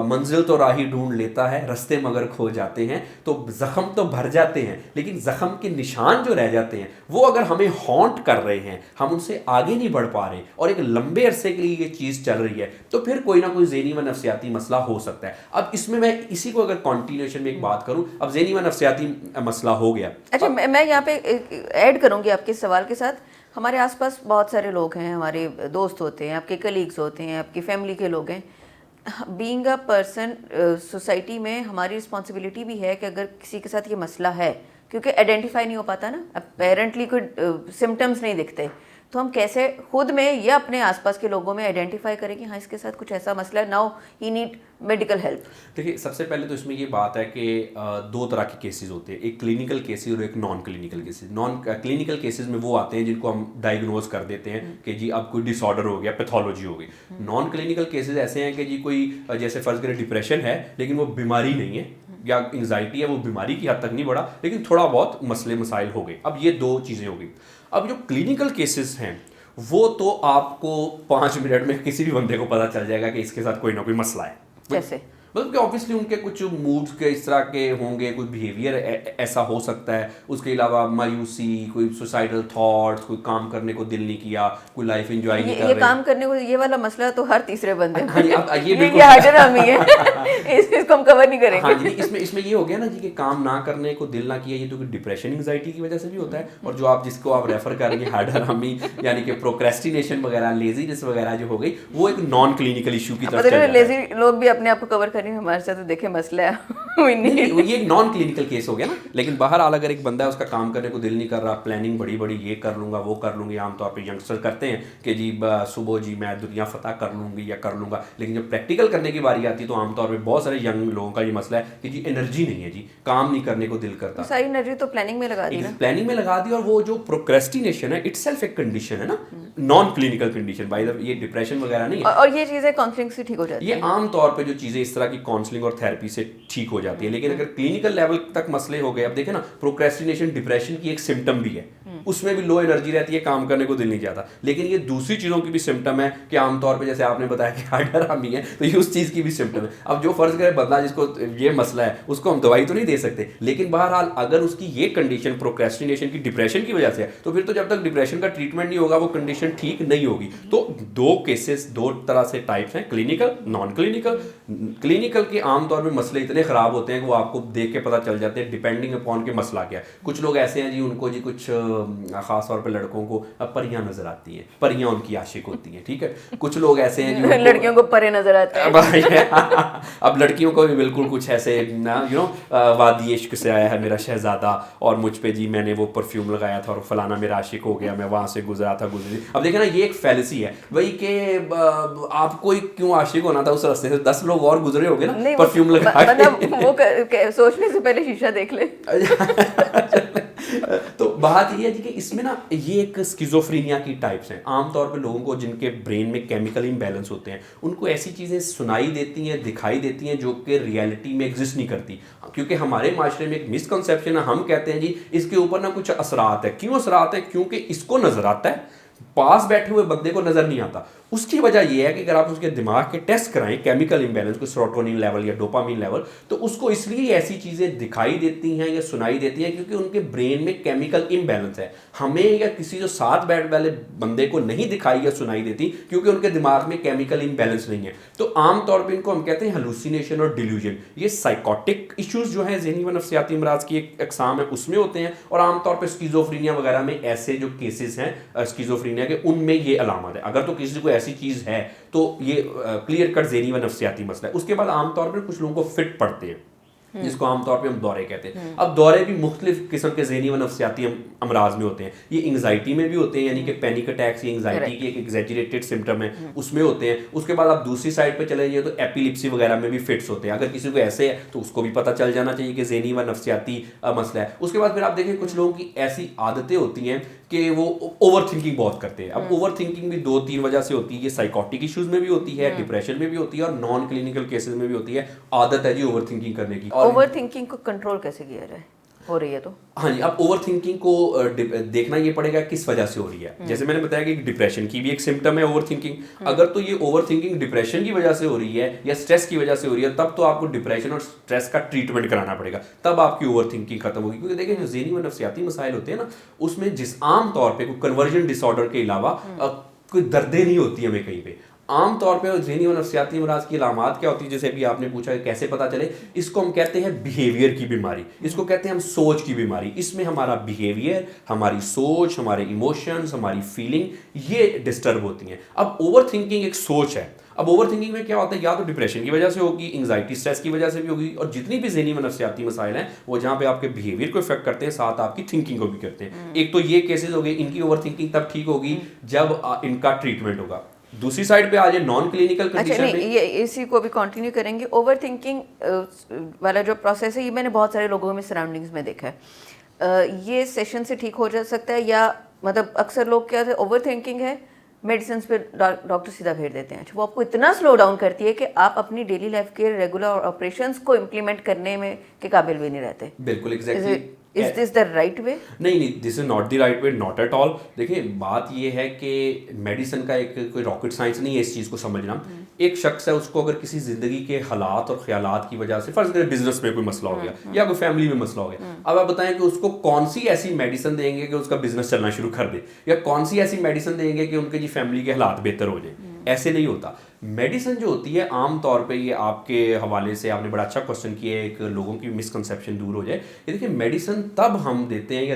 मंजिल तो राही ढूंढ लेता है, रास्ते मगर खो जाते हैं। तो ज़ख़म तो भर जाते हैं लेकिन ज़ख़म के निशान जो रह जाते हैं वो अगर हमें हॉन्ट कर रहे हैं, हम उनसे आगे नहीं बढ़ पा रहे और एक लंबे अरसे के लिए ये चीज़ चल रही है, तो फिर कोई ना कोई ज़हनी व नफ्सियाती मसला हो सकता है। अब इसमें मैं इसी को अगर कॉन्टिन्यूएशन में एक बात करूँ, अब ज़हनी व नफ्सियाती मसला हो गया। अच्छा, मैं यहाँ पे ऐड करूँगी आपके सवाल के साथ। हमारे आसपास बहुत सारे लोग हैं, हमारे दोस्त होते हैं, आपके कलीग्स होते हैं, आपकी फैमिली के लोग हैं। बीइंग अ पर्सन सोसाइटी में हमारी रिस्पॉन्सिबिलिटी भी है कि अगर किसी के साथ ये मसला है क्योंकि आइडेंटिफाई नहीं हो पाता ना, अपेरेंटली कोई सिम्टम्स नहीं दिखते, तो हम कैसे खुद में या अपने आसपास के लोगों में आइडेंटिफाई करें कि हाँ इसके साथ कुछ ऐसा मसला है, now he need medical help. देखिए, सबसे पहले तो इसमें ये बात है कि दो तरह के केसेस होते हैं, एक क्लिनिकल केसेस और एक non clinical cases. Non clinical cases में वो आते हैं जिनको हम डायग्नोज कर देते हैं कि जी अब कोई डिसऑर्डर हो गया, पैथोलॉजी हो गई। नॉन क्लिनिकल केसेस ऐसे हैं कि जी कोई जैसे फर्ज करें डिप्रेशन है लेकिन वो बीमारी नहीं है, या एंजाइटी है वो बीमारी की हद तक नहीं बढ़ा लेकिन थोड़ा बहुत मसले मसाइल हो गए। अब ये दो चीज़ें हो गई। अब जो क्लिनिकल केसेस हैं वो तो आपको 5 मिनट में किसी भी बंदे को पता चल जाएगा कि इसके साथ कोई ना कोई मसला है। जैसे मतलब कि ऑब्वियसली उनके कुछ मूड्स के इस तरह के होंगे, कुछ बिहेवियर ऐसा हो सकता है, उसके अलावा मायूसी, कोई सुसाइडल थॉट्स, कोई काम करने को दिल नहीं किया, कोई लाइफ एंजॉय नहीं कर रहे। ये काम करने को ये वाला मसला तो हर तीसरे बंदे में। हाँ जी, अब ये बिल्कुल हाइड्रोमी है। इसको हम कवर नहीं करेंगे। हाँ जी, इसमें ये हो गया ना जी कि काम ना करने को दिल ना किया, ये तो डिप्रेशन एंजाइटी की वजह से भी होता है। और जो आप जिसको आप रेफर करेंगे हाइड्रोमी यानी कि प्रोक्रेस्टिनेशन वगैरह, लेजीनेस वगैरह जो हो गई, वो एक नॉन क्लिनिकल इशू की तरफ चल जाता है। लेजी लोग भी अपने आप को कवर करेंगे, हमारे साथ तो देखे मसला है। नहीं, ये एक नॉन क्लिनिकल केस हो गया ना। लेकिन बहरहाल अगर एक बंदा है उसका काम करने को दिल नहीं कर रहा, प्लानिंग बड़ी बड़ी ये कर लूंगा वो कर लूंगी, आमतौर पे यंगस्टर करते हैं कि जी सुबह जी मैं दुनिया फतह कर लूंगी या कर लूंगा, लेकिन जब प्रैक्टिकल करने की बारी आती है तो आमतौर पे बहुत सारे यंग लोगों का ये मसला है कि जी एनर्जी नहीं है, जी काम नहीं करने को दिल करता। सारी एनर्जी तो प्लानिंग में लगा दी ना, प्लानिंग में लगा दी। और वो जो प्रोक्रेस्टिनेशन है इटसेल्फ एक कंडीशन है ना, non clinical condition, by the ये डिप्रेशन वगैरह नहीं है। और ये चीजें काउंसलिंग से ठीक हो जाती है। ये आमतौर पे जो चीजें इस तरह की काउंसलिंग और थेरेपी से ठीक हो जाती है। लेकिन अगर क्लिनिकल लेवल तक मसले हो गए, अब देखें ना, प्रोक्रेस्टिनेशन डिप्रेशन की एक सिम्टम भी है, उसमें भी लो एनर्जी रहती है, काम करने को दिल नहीं जाता। लेकिन ये दूसरी चीज़ों की भी सिम्टम है कि आमतौर पे जैसे आपने बताया कि हाइड्रोमी है, तो ये उस चीज़ की भी सिम्टम है। अब जो फर्ज करे बंदा जिसको ये मसला है उसको हम दवाई तो नहीं दे सकते, लेकिन बहरहाल अगर उसकी ये कंडीशन प्रोक्रेस्टिनेशन की डिप्रेशन की वजह से है तो फिर तो जब तक डिप्रेशन का ट्रीटमेंट नहीं होगा वो कंडीशन ठीक नहीं होगी। तो दो केसेस, दो तरह से टाइप्स हैं, क्लिनिकल, नॉन क्लिनिकल। क्लिनिकल के आमतौर पर मसले इतने ख़राब होते हैं कि वो आपको देख के पता चल जाते हैं डिपेंडिंग अपॉन के मसला क्या है। कुछ लोग ऐसे हैं जी उनको जी कुछ खास तौर पे लड़कों को अब परियां नजर आती हैं, परियां उनकी आशिक होती हैं, ठीक है। कुछ लोग ऐसे हैं जी लड़कियों को परे नजर आते हैं। अब लड़कियों को भी बिल्कुल कुछ ऐसे ना वादी इश्क से आया है मेरा शहजादा और मुझ पे जी मैंने वो परफ्यूम लगाया था और फलाना मेरा आशिक हो गया, मैं वहां से गुजरा था गुजरी। अब देखे ना, ये एक फैलेसी है वही कि आपको क्यों आशिक होना था उस रास्ते से, 10 लोग और गुजरे होंगे ना परफ्यूम लगा के। वो सोचने से पहले शीशा देख ले। तो बात ये है कि इसमें ना ये एक स्किज़ोफ्रेनिया की टाइप्स हैं। आमतौर पे लोगों को जिनके ब्रेन में केमिकल इम्बैलेंस होते हैं उनको ऐसी चीज़ें सुनाई देती हैं, दिखाई देती हैं जो कि रियलिटी में एग्जिस्ट नहीं करती। क्योंकि हमारे माशरे में एक मिसकंसेप्शन है, हम कहते हैं जी इसके ऊपर ना कुछ असरात है। क्यों असरात है? क्योंकि इसको नजर आता है, पास बैठे हुए बंदे को नजर नहीं आता। उसकी वजह यह है कि अगर आप उसके दिमाग के टेस्ट कराएं केमिकल इंबैलेंस को, सेरोटोनिन लेवल या डोपामिन लेवल, तो उसको इसलिए ऐसी चीज़ें दिखाई देती हैं या सुनाई देती हैं क्योंकि उनके ब्रेन में केमिकल इम्बैलेंस है। हमें या किसी जो साथ बैठ वाले बंदे को नहीं दिखाई या सुनाई देती क्योंकि उनके दिमाग में केमिकल इम्बैलेंस नहीं है। तो आमतौर पर इनको हम कहते हैं हेलुसिनेशन और डिल्यूजन। ये साइकोटिक इश्यूज जो हैं, ज़हनी व नफ्सियाती अमराज की एक अक़साम है, उसमें होते हैं। और आमतौर पर स्किज़ोफ्रेनिया वगैरह में ऐसे जो केसेस हैं स्किज़ोफ्रेनिया के, उनमें ये अलामत है। अगर तो किसी को ऐसी चीज़ है तो ये क्लियर कट ज़हनी व नफ्सियाती मसला है। उसके बाद आमतौर पर कुछ लोगों को फिट पड़ते हैं जिसको आमतौर पे हम दौरे कहते हैं। अब दौरे भी मुख्तलिफ किस्म के ज़हनी व नफ्सियाती अमराज में होते हैं। ये एंग्जाइटी में भी होते हैं, यानी कि पैनिक अटैक्स, ये एंग्जाइटी की एक एग्जैजरेटेड सिम्टम है, उसमें होते हैं। उसके बाद आप दूसरी साइड पे चले जाइए तो एपिलिप्सी वगैरह में भी फिट्स होते हैं। अगर किसी को ऐसे है तो उसको भी पता चल जाना चाहिए कि ज़हनी व नफ्सियाती मसला है। उसके बाद फिर आप देखें कुछ लोगों की ऐसी आदतें होती हैं कि वो ओवर थिंकिंग बहुत करते हैं। अब ओवर थिंकिंग भी 2-3 वजह से होती है। ये साइकोटिक इश्यूज में भी होती है, डिप्रेशन में भी होती है और नॉन क्लिनिकल केसेस में भी होती है। आदत है जी ओवर थिंकिंग करने की। ओवर थिंकिंग को कंट्रोल कैसे किया जाए? हो रही है तो हाँ जी, अब ओवर थिंकिंग को देखना ये पड़ेगा किस वजह से हो रही है। जैसे मैंने बताया कि डिप्रेशन की भी एक सिम्टम है ओवर थिंकिंग। अगर तो ये ओवर थिंकिंग डिप्रेशन की वजह से हो रही है या स्ट्रेस की वजह से हो रही है, तब तो आपको डिप्रेशन और स्ट्रेस का ट्रीटमेंट कराना पड़ेगा, तब आपकी ओवर थिंकिंग खत्म होगी। क्योंकि देखिए जो ज़हनी व नफ्सियाती मसाइल होते हैं ना, उसमें जिस आम तौर पर कोई कन्वर्जन डिसऑर्डर के अलावा कोई दर्दें नहीं होती हमें कहीं पे। आमतौर पे ज़हनी व नफ्सियाती अमराज की अलामात क्या होती है, जैसे भी आपने पूछा है कैसे पता चले, इसको हम कहते हैं बिहेवियर की बीमारी, इसको कहते हैं हम सोच की बीमारी। इसमें हमारा बिहेवियर, हमारी सोच, हमारे इमोशंस, हमारी फीलिंग ये डिस्टर्ब होती हैं। अब ओवर थिंकिंग एक सोच है। अब ओवर थिंकिंग में क्या होता है, या तो डिप्रेशन की वजह से होगी, एंग्जाइटी स्ट्रेस की वजह से भी होगी, और जितनी भी ज़हनी व नफ्सियाती मसाइल हैं वो जहाँ पे आपके बिहेवियर को इफेक्ट करते हैं, साथ आपकी थिंकिंग को भी करते हैं। एक तो ये केसेस हो गए, इनकी ओवर थिंकिंग तब ठीक होगी जब इनका ट्रीटमेंट होगा। दूसरी साइड पे आ जाए नॉन क्लिनिकल कंडीशन में, ये इसी को भी कंटिन्यू करेंगे। ओवर थिंकिंग वाला जो प्रोसेस है ये मैंने बहुत सारे लोगों में सराउंडिंग्स में देखा है। ये सेशन से ठीक हो जा सकता है, या मतलब अक्सर लोग क्या ओवर थिंकिंग है, मेडिसिन पे डॉक्टर सीधा भेज देते हैं। वो आपको इतना स्लो डाउन करती है कि आप अपनी डेली लाइफ के रेगुलर ऑपरेशंस को इम्प्लीमेंट करने में के काबिल भी नहीं रहते। बिल्कुल exactly. Is this the right way? नहीं, this is not the right way, not at all. देखिए बात ये है कि मेडिसिन का एक कोई रॉकेट साइंस नहीं है इस चीज़ को समझना। एक शख्स है, उसको अगर किसी ज़िंदगी के हालात और ख्यालात की वजह से, फर्ज करें बिजनेस में कोई मसला हो गया या कोई फैमिली में मसला हो गया, अब आप बताएं कि उसको कौन सी ऐसी मेडिसिन देंगे कि उसका बिजनेस चलना शुरू कर दे, या कौन सी ऐसी मेडिसिन देंगे कि उनके जी फैमिली के हालात बेहतर हो जाए। ऐसे नहीं होता। मेडिसिन जो होती है आम तौर पे, ये आपके हवाले से आपने बड़ा अच्छा क्वेश्चन किया है, एक लोगों की मिसकंसेप्शन दूर हो जाए। ये देखिए मेडिसिन तब हम देते हैं या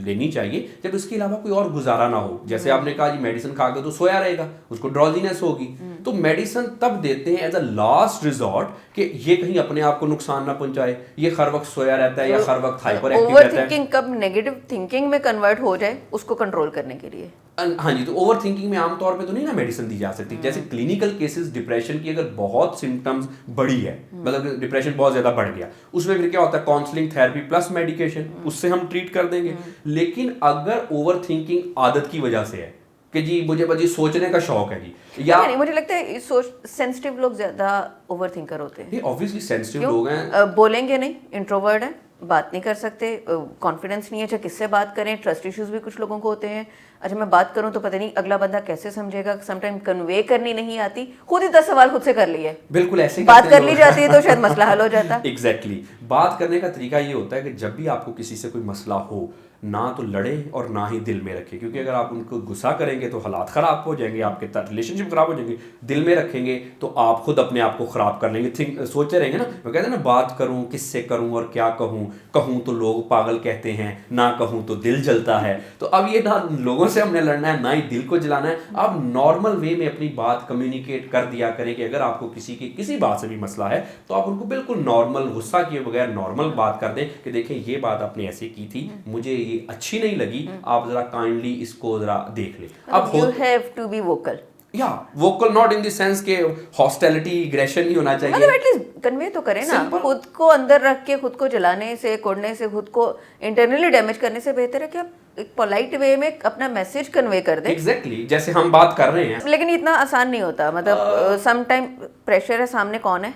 लेनी चाहिए जब इसके अलावा कोई और गुजारा ना हो। जैसे आपने कहा जी मेडिसिन खा के तो सोया रहेगा, उसको ड्रॉजीनेस होगी, तो मेडिसिन तब देते हैं एज अ लास्ट रिजॉर्ट कि ये कहीं अपने आप को नुकसान ना पहुंचाए, ये हर वक्त सोया रहता है या हर वक्त हाइपर एक्टिव रहता है। ओवर थिंकिंग कब नेगेटिव थिंकिंग में कन्वर्ट हो जाए उसको कंट्रोल करने के लिए। हाँ जी, तो ओवर थिंकिंग में आमतौर पे तो नहीं ना मेडिसिन दी जा सकती। जैसे क्लिनिकल केसेस डिप्रेशन की अगर बहुत सिम्टम्स बड़ी है, मतलब डिप्रेशन बहुत ज्यादा बढ़ गया, उसमें फिर क्या होता है काउंसलिंग थेरेपी प्लस मेडिकेशन, उससे हम ट्रीट कर देंगे। लेकिन अगर ओवर थिंकिंग आदत की वजह से है कि जी मुझे बस सोचने का शौक है जी, या नहीं, मुझे लगता है सेंसिटिव लोग ज्यादा ओवर थिंकर होते हैं। ऑब्वियसली सेंसिटिव लोग हैं, बोलेंगे नहीं, इंट्रोवर्ट है, बात नहीं कर सकते, कॉन्फिडेंस नहीं है, चाहे किससे बात करें, ट्रस्ट इश्यूज भी कुछ लोगों को होते हैं। अच्छा मैं बात करूं तो पता नहीं अगला बंदा कैसे समझेगा, समटाइम कन्वे करनी नहीं आती, खुद ही 10 सवाल खुद से कर लिए, बिल्कुल ऐसे बात कर ली जाती है तो शायद मसला हल हो जाता। एग्जैक्टली बात करने का तरीका ये होता है कि जब भी आपको किसी से कोई मसला हो, ना तो लड़े और ना ही दिल में रखें, क्योंकि अगर आप उनको गुस्सा करेंगे तो हालात ख़राब हो जाएंगे, आपके रिलेशनशिप ख़राब हो जाएंगे। दिल में रखेंगे तो आप खुद अपने आप को ख़राब कर लेंगे, सोचते रहेंगे ना। वो कहते हैं ना बात करूं किससे करूं और क्या कहूं, कहूं तो लोग पागल कहते हैं, ना कहूं तो दिल जलता है। तो अब ये ना लोगों से हमने लड़ना है ना ही दिल को जलाना है। आप नॉर्मल वे में अपनी बात कम्युनिकेट कर दिया करें कि अगर आपको किसी बात से भी मसला है तो आप उनको बिल्कुल नॉर्मल, गुस्सा किए बगैर नॉर्मल बात कर दें कि देखें ये बात आपने ऐसे की थी, मुझे अच्छी नहीं लगी, आप जरा काइंडली इसको जरा देख ले। अब you have to be vocal, या vocal not in the sense के हॉस्टिलिटी एग्रेशन नहीं होना चाहिए, मतलब एटलीस्ट कन्वे तो करें ना। खुद को अंदर रख के खुद को जलाने से, कोड़ने से, खुद को इंटरनली डैमेज करने से बेहतर है कि आप एक पोलाइट वे में अपना मैसेज कन्वे कर दें। एग्जैक्टली जैसे हम बात कर रहे हैं। लेकिन इतना आसान नहीं होता, मतलब सम टाइम प्रेशर है, सामने कौन है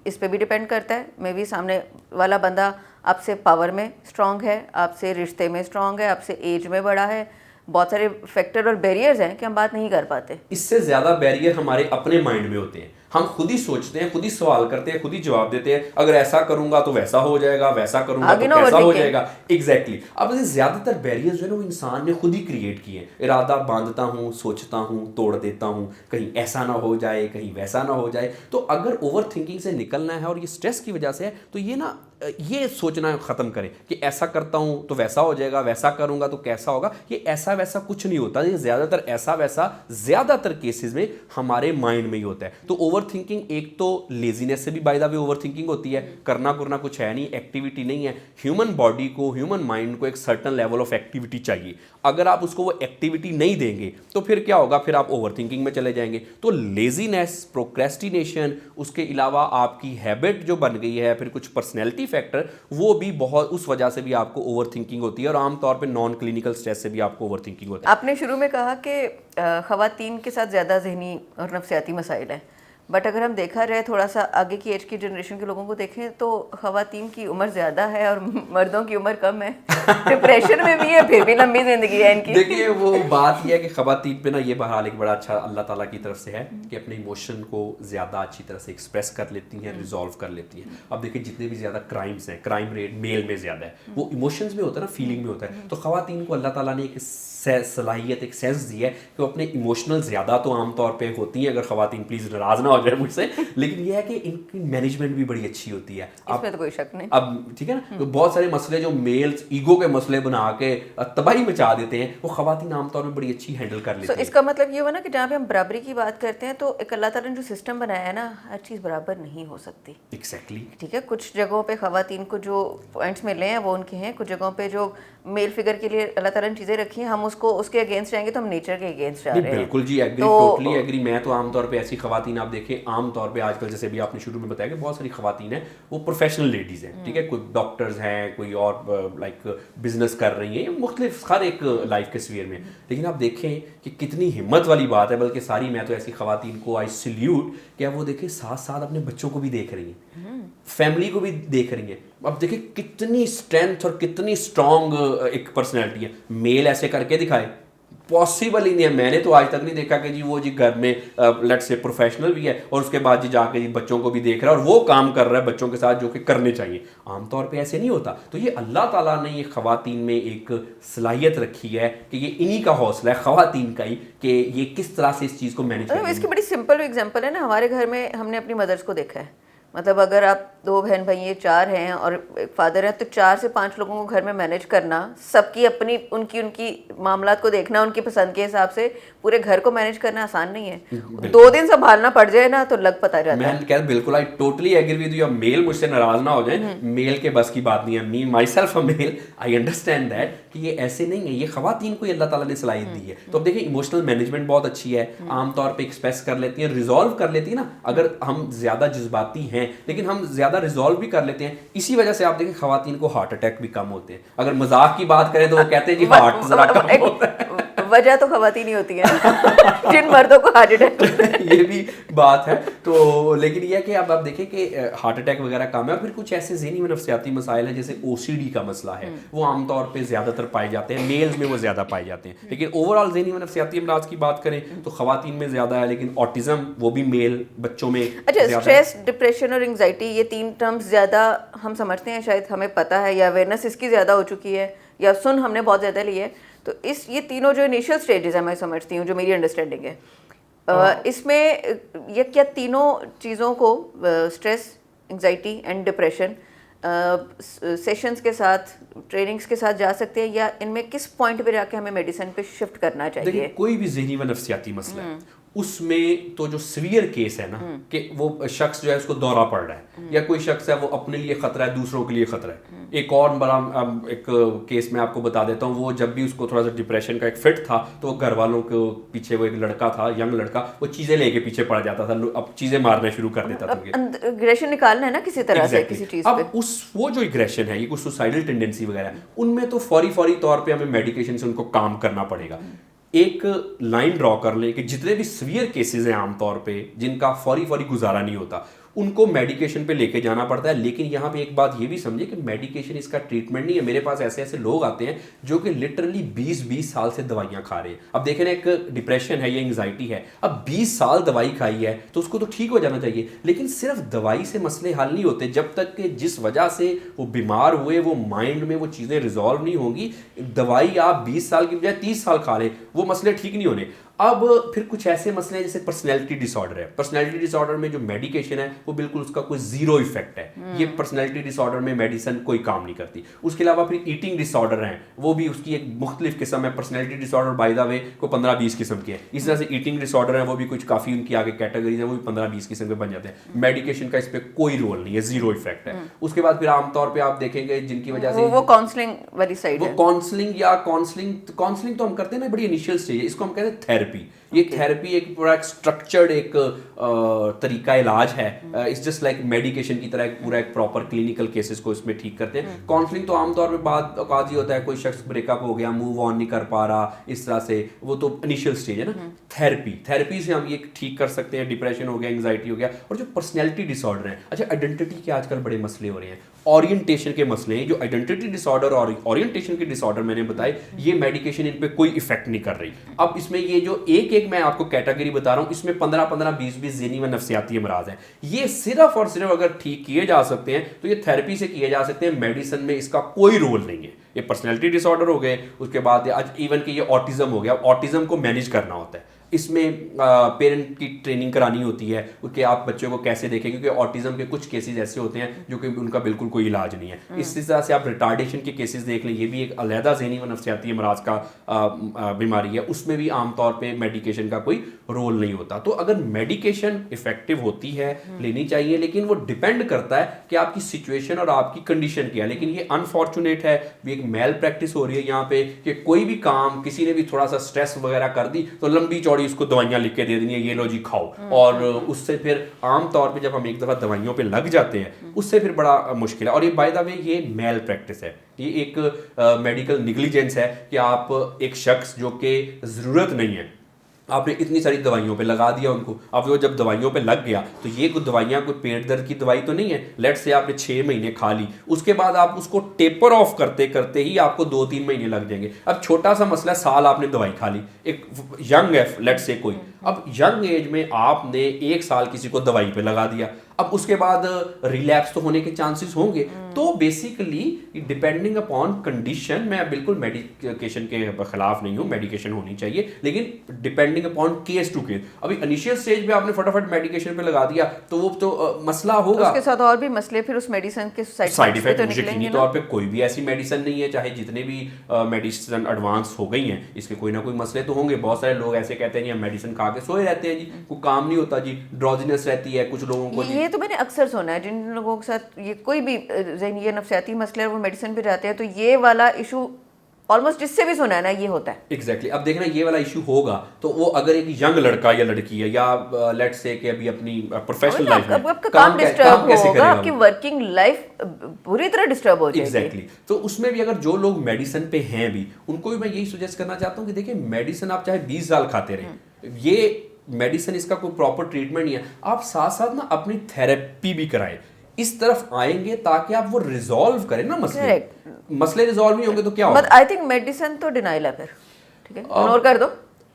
इस पे भी डिपेंड करता है। मे बी सामने वाला बंदा आपसे पावर में स्ट्रांग है, आपसे रिश्ते में स्ट्रांग है, आपसे एज में बड़ा है, बहुत सारे फैक्टर और बैरियर्स हैं कि हम बात नहीं कर पाते। इससे ज़्यादा बैरियर हमारे अपने माइंड में होते हैं। हम खुद ही सोचते हैं, खुद ही सवाल करते हैं, खुद ही जवाब देते हैं, अगर ऐसा करूंगा तो वैसा हो जाएगा, वैसा करूंगा तो कैसा हो जाएगा। एग्जैक्टली अब ज़्यादातर बैरियर्स जो है ना वो इंसान ने खुद ही क्रिएट किए हैं। इरादा बांधता हूँ, सोचता हूँ, तोड़ देता हूँ, कहीं ऐसा ना हो जाए, कहीं वैसा ना हो जाए। तो अगर ओवर थिंकिंग से निकलना है और ये स्ट्रेस की वजह से है, तो ये ना ये सोचना ख़त्म करें कि ऐसा करता हूँ तो वैसा हो जाएगा, वैसा करूँगा तो कैसा होगा। ये ऐसा वैसा कुछ नहीं होता, ये ज़्यादातर ऐसा वैसा ज़्यादातर केसेस में हमारे माइंड में ही होता है। तो ओवर थिंकिंग एक तो लेजीनेस से भी by the way over thinking होती है, करना कुछ है नहीं, एक्टिविटी नहीं है। ह्यूमन बॉडी को, ह्यूमन माइंड को एक सर्टन लेवल ऑफ एक्टिविटी चाहिए। अगर आप उसको वो एक्टिविटी नहीं देंगे तो फिर क्या होगा, फिर आप ओवर थिंकिंग में चले जाएंगे। तो लेजीनेस, प्रोक्रेस्टिनेशन, उसके अलावा आपकी हैबिट जो बन गई है, फिर कुछ पर्सनैलिटी फैक्टर, वो भी बहुत, उस वजह से भी आपको ओवर थिंकिंग होती है। और आमतौर पे नॉन क्लिनिकल स्ट्रेस से भी आपको ओवर थिंकिंग होती है। आपने शुरू में कहा कि ख़वातीन के साथ ज़्यादा ज़हनी और नफ्सियाती मसाइल हैं, बट अगर हम देखा जाए थोड़ा सा आगे की एज की जनरेशन के लोगों को देखें तो ख़वातीन की उम्र ज़्यादा है और मर्दों की उम्र कम है। डिप्रेशन में भी है, फिर भी लंबी ज़िंदगी है इनकी। देखिए वो बात यह है कि ख़वातीन पे ना ये बहरहाल एक बड़ा अच्छा अल्लाह ताला की तरफ से है कि अपने इमोशन को ज़्यादा अच्छी तरह से एक्सप्रेस कर लेती हैं, रिजॉल्व कर लेती हैं। अब देखिए जितने भी ज़्यादा क्राइम्स हैं, क्राइम रेट मेल में ज़्यादा है, वो इमोशंस में होता है ना, फीलिंग में होता है। तो ख़वातीन को अल्लाह ताला ने एक सलाहियत, एक सेंस दी है कि वो अपने इमोशनल ज़्यादा तो आमतौर पे होती हैं। अगर ख़वातीन प्लीज़ नाराज़ ना हो हो जाए मुझसे, लेकिन ये है कि इनकी मैनेजमेंट भी बड़ी अच्छी होती है। इसमें तो कोई शक नहीं। अब ठीक है ना, तो बहुत सारे मसले जो मेल्स ईगो के मसले बना के तबाही मचा देते हैं, वो खवातीन आमतौर में बड़ी अच्छी हैंडल कर लेती हैं। इसका मतलब ये हुआ ना कि जहाँ पे हम बराबरी की बात करते हैं तो एक अल्लाह ताला ने जो सिस्टम बनाया है ना, हर चीज़ बराबर नहीं हो सकती। एग्जैक्टली ठीक है, कुछ जगहों पे खवातीन को जो पॉइंट्स मिले हैं वो उनके हैं, कुछ जगहों पे जो मेल फिगर के लिए अल्लाह ताला ने चीज़ें रखी हैं, हम उसको उसके अगेंस्ट जाएंगे तो हम नेचर के अगेंस्ट जा रहे हैं। बिल्कुल जी, एग्री, टोटली एग्री। मैं तो आमतौर पे ऐसी खवातीन आप देखें, आमतौर पे आजकल जैसे भी आपने शुरू में बताया कि बहुत सारी खवातीन हैं वो प्रोफेशनल लेडीज़ हैं, ठीक है, कोई डॉक्टर्स हैं, कोई और लाइक बिजनेस कर रही हैं, मुख्तलिफ हर एक लाइफ के स्फीयर में। लेकिन आप देखें कि कितनी हिम्मत वाली बात है, बल्कि सारी मैं तो ऐसी खवातीन को आई सल्यूट कि आप वो देखें साथ साथ अपने बच्चों को भी देख रही हैं, फैमिली को भी देख रही हैं। अब देखिए कितनी स्ट्रेंथ और कितनी स्ट्रॉन्ग एक पर्सनैलिटी है। मेल ऐसे करके दिखाए, पॉसिबल ही नहीं है। मैंने तो आज तक नहीं देखा कि जी वो जी घर में लेट्स से प्रोफेशनल भी है और उसके बाद जी जाके जी बच्चों को भी देख रहा है और वो काम कर रहा है बच्चों के साथ जो कि करने चाहिए। आमतौर पे ऐसे नहीं होता। तो ये अल्लाह ताला ने ये खवातीन में एक सलाहियत रखी है कि ये इन्हीं का हौसला है खवातीन का ही कि ये किस तरह से इस चीज़ को मैनेज करें। इसकी बड़ी सिंपल एग्जांपल है ना, हमारे घर में हमने अपनी मदर्स को देखा है। मतलब अगर आप 2 बहन भाई हैं, 4 हैं और एक फादर है, तो 4 से 5 लोगों को घर में मैनेज करना, सबकी अपनी उनकी मामलात को देखना, उनकी पसंद के हिसाब से पूरे घर को मैनेज करना आसान नहीं है। 2 दिन संभालना पड़ जाए ना तो लग पता जाता है। मैं कह बिल्कुल I totally agree with you. मेल मुझसे नाराज ना हो जाए, मेल के बस की बात नहीं है। Me myself a male, I understand that कि ये ऐसे नहीं है, ये खवातीन को अल्लाह ताला ने सलाहियत दी है। तो अब देखिए इमोशनल मैनेजमेंट बहुत अच्छी है, आमतौर पर एक्सप्रेस कर लेती है, रिजॉल्व कर लेती है ना। अगर हम ज्यादा जज्बाती हैं लेकिन हम ज्यादा रिजॉल्व भी कर लेते हैं, इसी वजह से आप देखें खवातीन को हार्ट अटैक भी कम होते हैं। अगर मजाक की बात करें तो वो कहते हैं जी हार्ट जरा कम होता है। वजह तो खवातीन ही होती है जिन मर्दों को हार्ट अटैक ये भी बात है। तो लेकिन यह कि अब आप देखें कि हार्ट अटैक वगैरह कम है। और फिर कुछ ऐसे ज़हनी व नफ्सियाती मसाइल हैं जैसे ओसीडी का मसला है, वो आमतौर पे ज़्यादातर पाए जाते हैं, मेल्स में वो ज़्यादा पाए जाते हैं। लेकिन ओवरऑल ज़हनी व नफ्सियाती अमराज की बात करें तो खवातीन में ज़्यादा है, लेकिन ऑटिज़म वो भी मेल बच्चों में। अच्छा, स्ट्रेस, डिप्रेशन और एंग्जाइटी, ये 3 टर्म्स ज़्यादा हम समझते हैं, शायद हमें पता है या अवेयरनेस इसकी ज़्यादा हो चुकी है या सुन हमने बहुत ज़्यादा ली है। तो ये तीनों जो इनिशियल स्टेजेस है, मैं समझती हूँ, जो मेरी अंडरस्टैंडिंग है, इसमें ये क्या तीनों चीज़ों को stress, anxiety and depression sessions के साथ, ट्रेनिंग्स के साथ जा सकते हैं, या इनमें किस पॉइंट पे जाके हमें मेडिसिन पे शिफ्ट करना चाहिए? देखिए कोई भी ज़हनी व नफ्सियाती मसला है, उसमें तो जो सीवियर केस है ना कि वो शख्स जो है उसको दौरा पड़ रहा है या कोई शख्स है वो अपने लिए खतरा है, दूसरों के लिए खतरा है। एक और बड़ा एक केस मैं आपको बता देता हूँ। वो जब भी उसको थोड़ा सा डिप्रेशन का एक फिट था तो वो घर वालों के पीछे, वो एक लड़का था, यंग लड़का, वो चीज़ें लेके पीछे पड़ जाता था, अब चीज़ें मारना शुरू कर देता था। एग्रेशन निकालना है ना किसी तरह से किसी चीज़ पे। अब वो जो एग्रेशन है, ये कुछ सुसाइडल टेंडेंसी वगैरह, उनमें तो फौरी तौर पे हमें मेडिकेशन से उनको काम करना पड़ेगा। एक लाइन ड्रॉ कर लें कि जितने भी सीवियर केसेस हैं आमतौर पे जिनका फौरी गुजारा नहीं होता, उनको मेडिकेशन पे लेके जाना पड़ता है। लेकिन यहाँ पे एक बात ये भी समझे कि मेडिकेशन इसका ट्रीटमेंट नहीं है। मेरे पास ऐसे लोग आते हैं जो कि लिटरली 20 साल से दवाइयाँ खा रहे हैं। अब देखें ना, एक डिप्रेशन है, ये एंग्जाइटी है, अब 20 साल दवाई खाई है तो उसको तो ठीक हो जाना चाहिए। लेकिन सिर्फ दवाई से मसले हल नहीं होते जब तक कि जिस वजह से वो बीमार हुए वो माइंड में वो चीज़ें रिजॉल्व नहीं होंगी। दवाई आप 20 साल की बजाय 30 साल खा रहे, वो मसले ठीक नहीं होने। अब फिर कुछ ऐसे मसले हैं जैसे पर्सनैलिटी डिसऑर्डर है। पर्सनैलिटी डिसऑर्डर में जो मेडिकेशन है वो बिल्कुल उसका कोई जीरो इफेक्ट है। ये पर्सनैलिटी डिसऑर्डर में मेडिसिन कोई काम नहीं करती। उसके अलावा फिर ईटिंग डिसऑर्डर हैं, वो भी उसकी एक मुख्तलिफ किस्म है। Personality disorder by the way को 15-20 किस्म के हैं। इस तरह से ईटिंग डिसऑर्डर है, वो भी कुछ काफ़ी उनकी आगे कैटेगरीज है, वो भी 15-20 किस्म के बन जाते हैं। मेडिकेशन का इस पर कोई रोल नहीं है, जीरो इफेक्ट है। उसके बाद फिर आमतौर पर आप देखेंगे जिनकी वजह से वो काउंसलिंग वाली साइड है। वो काउंसलिंग तो हम करते हैं ना, बड़ी इनिशियल स्टेज है, इसको हम कहते हैं थेरेपी। ये थेरेपी एक पूरा एक स्ट्रक्चर्ड एक तरीका इलाज है। इट्स जस्ट लाइक मेडिकेशन की तरह एक पूरा एक प्रॉपर क्लिनिकल केसेस को इसमें ठीक करते हैं। काउंसलिंग तो आमतौर पे बात औकात ही होता है, कोई शख्स ब्रेकअप हो गया, मूव ऑन नहीं कर पा रहा, इस तरह से, वो तो इनिशियल स्टेज है ना। थेरेपी से हम ये ठीक कर सकते हैं। डिप्रेशन हो गया, एंग्जाइटी हो गया, और जो पर्सनैलिटी डिसऑर्डर है, अच्छा आइडेंटिटी के आजकल बड़े मसले हो रहे हैं, ओरिएंटेशन के मसले हैं। जो आइडेंटिटी डिसऑर्डर और ओरिएंटेशन के डिसऑर्डर मैंने बताए, ये मेडिकेशन इन पे कोई इफेक्ट नहीं कर रही। अब इसमें ये जो एक मैं आपको कैटेगरी बता रहा हूं, इसमें 15-15, 20-20 ज़हनी व नफ्सियाती अमराज हैं। ये सिर्फ और सिर्फ अगर ठीक किए जा सकते हैं तो ये थेरेपी से किए जा सकते हैं। मेडिसिन में इसका कोई रोल नहीं है। ये पर्सनैलिटी डिसऑर्डर हो गए, उसके बाद इवन कि ये ऑटिज्म हो गया। ऑटिज्म को मैनेज करना होता है। इसमें पेरेंट की ट्रेनिंग करानी होती है कि आप बच्चों को कैसे देखें, क्योंकि ऑटिज्म के कुछ केसेस ऐसे होते हैं जो कि उनका बिल्कुल कोई इलाज नहीं है। इसी तरह से आप रिटार्डेशन के केसेस देख लें, ये भी एक अलहदा ज़हनी व नफ्सियाती अमराज का बीमारी है, उसमें भी आमतौर पे मेडिकेशन का कोई रोल नहीं होता। तो अगर मेडिकेशन इफेक्टिव होती है लेनी चाहिए, लेकिन वो डिपेंड करता है कि आपकी सिचुएशन और आपकी कंडीशन क्या है। लेकिन ये अनफॉर्चुनेट है, भी एक मेल प्रैक्टिस हो रही है यहाँ पे कि कोई भी काम किसी ने भी थोड़ा सा स्ट्रेस वगैरह कर दी तो लंबी चौड़ी उसको दवाइयाँ लिख के दे देनी है, ये लो जी खाओ, और उससे फिर आमतौर पे जब हम एक दफ़ा दवाइयों पे लग जाते हैं उससे फिर बड़ा मुश्किल है। और ये बाय द वे ये मेल प्रैक्टिस है, ये एक मेडिकल निग्लिजेंस है कि आप एक शख्स जो कि ज़रूरत नहीं है, आपने इतनी सारी दवाइयों पे लगा दिया उनको। अब वो जब दवाइयों पे लग गया तो ये कोई दवाइयाँ कोई पेट दर्द की दवाई तो नहीं है, लेट से आपने 6 महीने खा ली, उसके बाद आप उसको टेपर ऑफ करते करते ही आपको 2-3 महीने लग जाएंगे। अब छोटा सा मसला, साल आपने दवाई खा ली, एक यंग है लेट से कोई, अब यंग एज में आपने 1 साल किसी को दवाई पे लगा दिया, अब उसके बाद रिलैप्स तो होने के चांसेस होंगे। तो बेसिकली डिपेंडिंग अपॉन कंडीशन, मैं बिल्कुल मेडिकेशन के खिलाफ नहीं हूँ, मेडिकेशन होनी चाहिए, लेकिन depending upon case to case. अभी इनिशियल स्टेज पे आपने फटाफट मेडिकेशन पे लगा दिया तो वो तो मसला होगा, तो उसके साथ और भी मसले, फिर उस मेडिसिन के साइड इफेक्ट। यकीनी तौर पे कोई भी ऐसी मेडिसिन नहीं है, चाहे जितने भी मेडिसिन एडवांस हो गई हैं, इसके कोई ना कोई मसले तो होंगे। बहुत सारे लोग ऐसे कहते हैं जी हम मेडिसिन खा के सोए रहते हैं जी, कोई काम नहीं होता जी, ड्रॉजीनेस रहती है कुछ लोगों को। ये तो मैंने अक्सर सुना है, जिन लोगों के साथ ये कोई भी ज़हनी या नफ्सियाती मसले वो मेडिसिन पे जाते हैं तो ये वाला इशू ऑलमोस्ट जिससे भी सुना है ना ये होता है। एग्जैक्टली अब देखना ये वाला इशू होगा तो वो अगर एक यंग लड़का या लड़की है, या लेट्स से कि अभी अपनी प्रोफेशनल लाइफ में आपका काम डिस्टर्ब होगा, आपकी वर्किंग लाइफ बुरी तरह डिस्टर्ब हो जाएगी। एग्जैक्टली तो उसमें भी अगर जो लोग मेडिसिन पे हैं भी, उनको भी मैं यही सजेस्ट करना चाहता हूँ कि देखिए मेडिसिन आप चाहे 20 साल खाते रहें, ये मेडिसिन इसका कोई प्रॉपर ट्रीटमेंट नहीं है, आप साथ साथ ना अपनी थेरेपी भी कराएं, इस तरफ आएंगे ताकि आप वो रिजॉल्व करें ना मसले। मसले रिजॉल्व नहीं होंगे तो क्या होगा? आई थिंक मेडिसिन तो डिनाइल है, फिर ठीक है इग्नोर कर दो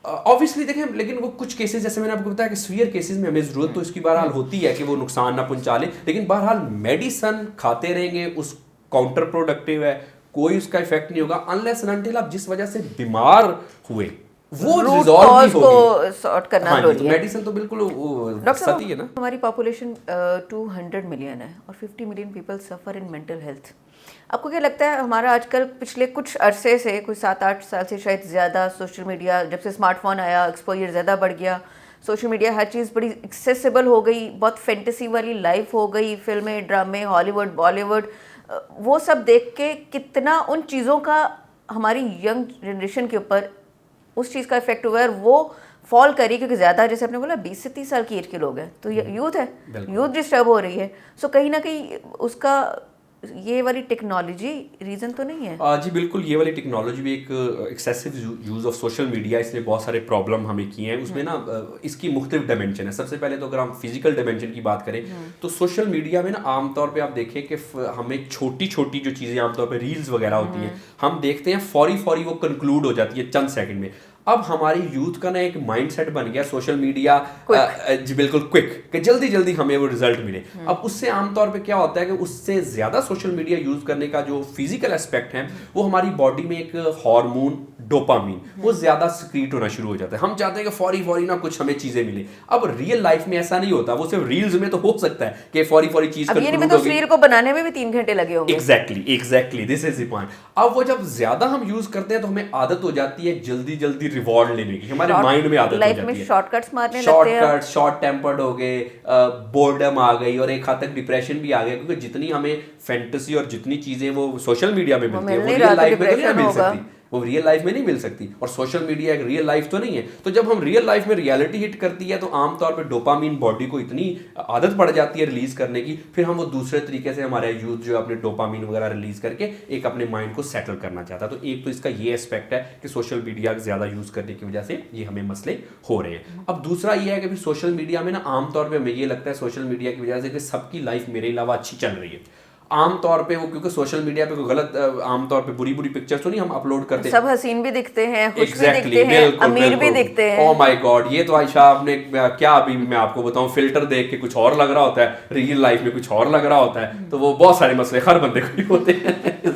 ऑब्वियसली। देखें लेकिन वो कुछ केसेस जैसे मैंने आपको बताया कि सीवियर केसेस में हमें जरूरत तो इसकी बहरहाल होती है कि वो नुकसान ना पहुंचा ले, लेकिन बहरहाल मेडिसिन खाते रहेंगे उस काउंटर प्रोडक्टिव है, कोई उसका इफेक्ट नहीं होगा अनलेस एंड अनटिल आप जिस वजह से बीमार हुए वो रिजॉल्व भी होगी, सॉर्ट करना जरूरी है। मेडिसिन तो बिल्कुल सही है ना। हमारी पॉपुलेशन 200 मिलियन है और 50 million people suffer in mental health. आपको क्या लगता है हमारा आजकल पिछले कुछ अरसे से, कुछ 7-8 साल से शायद ज़्यादा, सोशल मीडिया जब से स्मार्टफोन आया एक्सपोजर ज़्यादा बढ़ गया, सोशल मीडिया हर चीज़ बड़ी एक्सेसिबल हो गई, बहुत फैंटेसी वाली लाइफ हो गई, फिल्में ड्रामे हॉलीवुड बॉलीवुड, वो सब देख के कितना उन चीज़ों का हमारी यंग जनरेशन के ऊपर उस चीज़ का इफेक्ट हुआ है, और वो फॉल करी क्योंकि ज़्यादा जैसे आपने बोला 20 से 30 साल की एज के लोग हैं, तो यूथ है, यूथ डिस्टर्ब हो रही है। सो कहीं ना कहीं उसका ये वाली टेक्नोलॉजी रीज़न तो नहीं है? जी बिल्कुल, ये वाली टेक्नोलॉजी भी एक excessive use of social media, इसने बहुत सारे प्रॉब्लम हमें किए हैं। उसमें ना इसकी मुख्तलिफ डायमेंशन है। सबसे पहले तो अगर हम फिजिकल डायमेंशन की बात करें तो सोशल मीडिया में ना आमतौर पे आप देखें कि हमें छोटी छोटी जो चीज़ें आमतौर पे रील्स वगैरह होती हैं, हम देखते हैं फौरी वो कंक्लूड हो जाती है चंद सेकंड में। अब हमारी यूथ का ना एक माइंडसेट बन गया सोशल मीडिया जी बिल्कुल क्विक, कि जल्दी जल्दी हमें वो रिजल्ट मिले। अब उससे आमतौर पे क्या होता है कि उससे ज़्यादा सोशल मीडिया यूज़ करने का जो फिजिकल एस्पेक्ट है वो हमारी बॉडी में एक हार्मोन डोपामीन वो ज़्यादा सिक्रीट होना शुरू हो जाता है। हम चाहते हैं कि फौरी ना कुछ हमें चीज़ें मिले। अब रियल लाइफ में ऐसा नहीं होता, वो सिर्फ रील्स में तो हो सकता है कि फौरी चीज़ रील को बनाने में भी 3 घंटे लगे होंगे। Exactly this is the point. अब वो जब ज़्यादा हम यूज़ करते हैं तो हमें आदत हो जाती है जल्दी रिवॉर्ड लेने की, हमारे माइंड में आदत हो जाती है, लाइफ में शॉर्टकट्स मारने लगते हैं, शॉर्टकट, शॉर्ट टेम्पर्ड हो गए, बोर्डम आ गई और एक हद तक डिप्रेशन भी आ गया, क्योंकि जितनी हमें फैंटेसी और जितनी चीजें वो सोशल मीडिया में मिलती है वो रियल लाइफ में तो नहीं मिल सकती, वो रियल लाइफ में नहीं मिल सकती। और सोशल मीडिया एक रियल लाइफ तो नहीं है। तो जब हम रियल लाइफ में रियलिटी हिट करती है तो आमतौर पे डोपामीन बॉडी को इतनी आदत पड़ जाती है रिलीज करने की, फिर हम वो दूसरे तरीके से हमारे यूथ जो अपने डोपामीन वगैरह रिलीज करके एक अपने माइंड को सेटल करना चाहता है। तो एक तो इसका ये एस्पेक्ट है कि सोशल मीडिया ज़्यादा यूज़ करने की वजह से ये हमें मसले हो रहे हैं। अब दूसरा ये है कि सोशल मीडिया में ना आमतौर पर हमें ये लगता है सोशल मीडिया की वजह से कि सबकी लाइफ मेरे अलावा अच्छी चल रही है। आमतौर पे वो क्योंकि सोशल मीडिया पे कोई गलत आमतौर पे बुरी पिक्चर्स तो नहीं हम अपलोड करते, सब हसीन भी दिखते हैं, खुश भी दिखते हैं, अमीर भी दिखते हैं। ओह माय गॉड, ये तो आयशा आपने क्या, अभी मैं आपको बताऊं, फिल्टर देख के कुछ और लग रहा होता है, रियल लाइफ में कुछ और लग रहा होता है। तो वो बहुत सारे मसले हर बंदे को ही होते हैं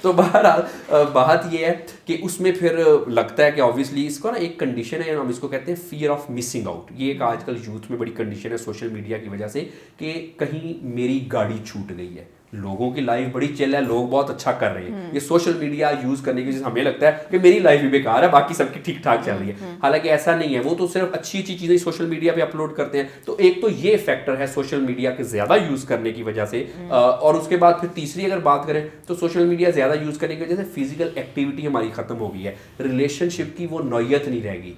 तो बहरहाल बात ये है कि उसमें फिर लगता है कि ऑब्वियसली इसको ना एक कंडीशन है, हम इसको कहते हैं फियर ऑफ मिसिंग आउट। ये एक आजकल यूथ में बड़ी कंडीशन है सोशल मीडिया की वजह से कि कहीं मेरी गाड़ी छूट गई है। लोगों की लाइफ बड़ी चिल है, लोग बहुत अच्छा कर रहे हैं, ये सोशल मीडिया यूज करने की वजह से हमें लगता है कि मेरी लाइफ भी बेकार है, बाकी सबकी ठीक ठाक चल रही है। हालांकि ऐसा नहीं है, वो तो सिर्फ अच्छी अच्छी चीजें सोशल मीडिया पे अपलोड करते हैं। तो एक तो ये फैक्टर है सोशल मीडिया के ज्यादा यूज करने की वजह से। और उसके बाद फिर तीसरी अगर बात करें तो सोशल मीडिया ज्यादा यूज करने की वजह से फिजिकल एक्टिविटी हमारी खत्म हो गई है, रिलेशनशिप की वो नौयत नहीं रहेगी।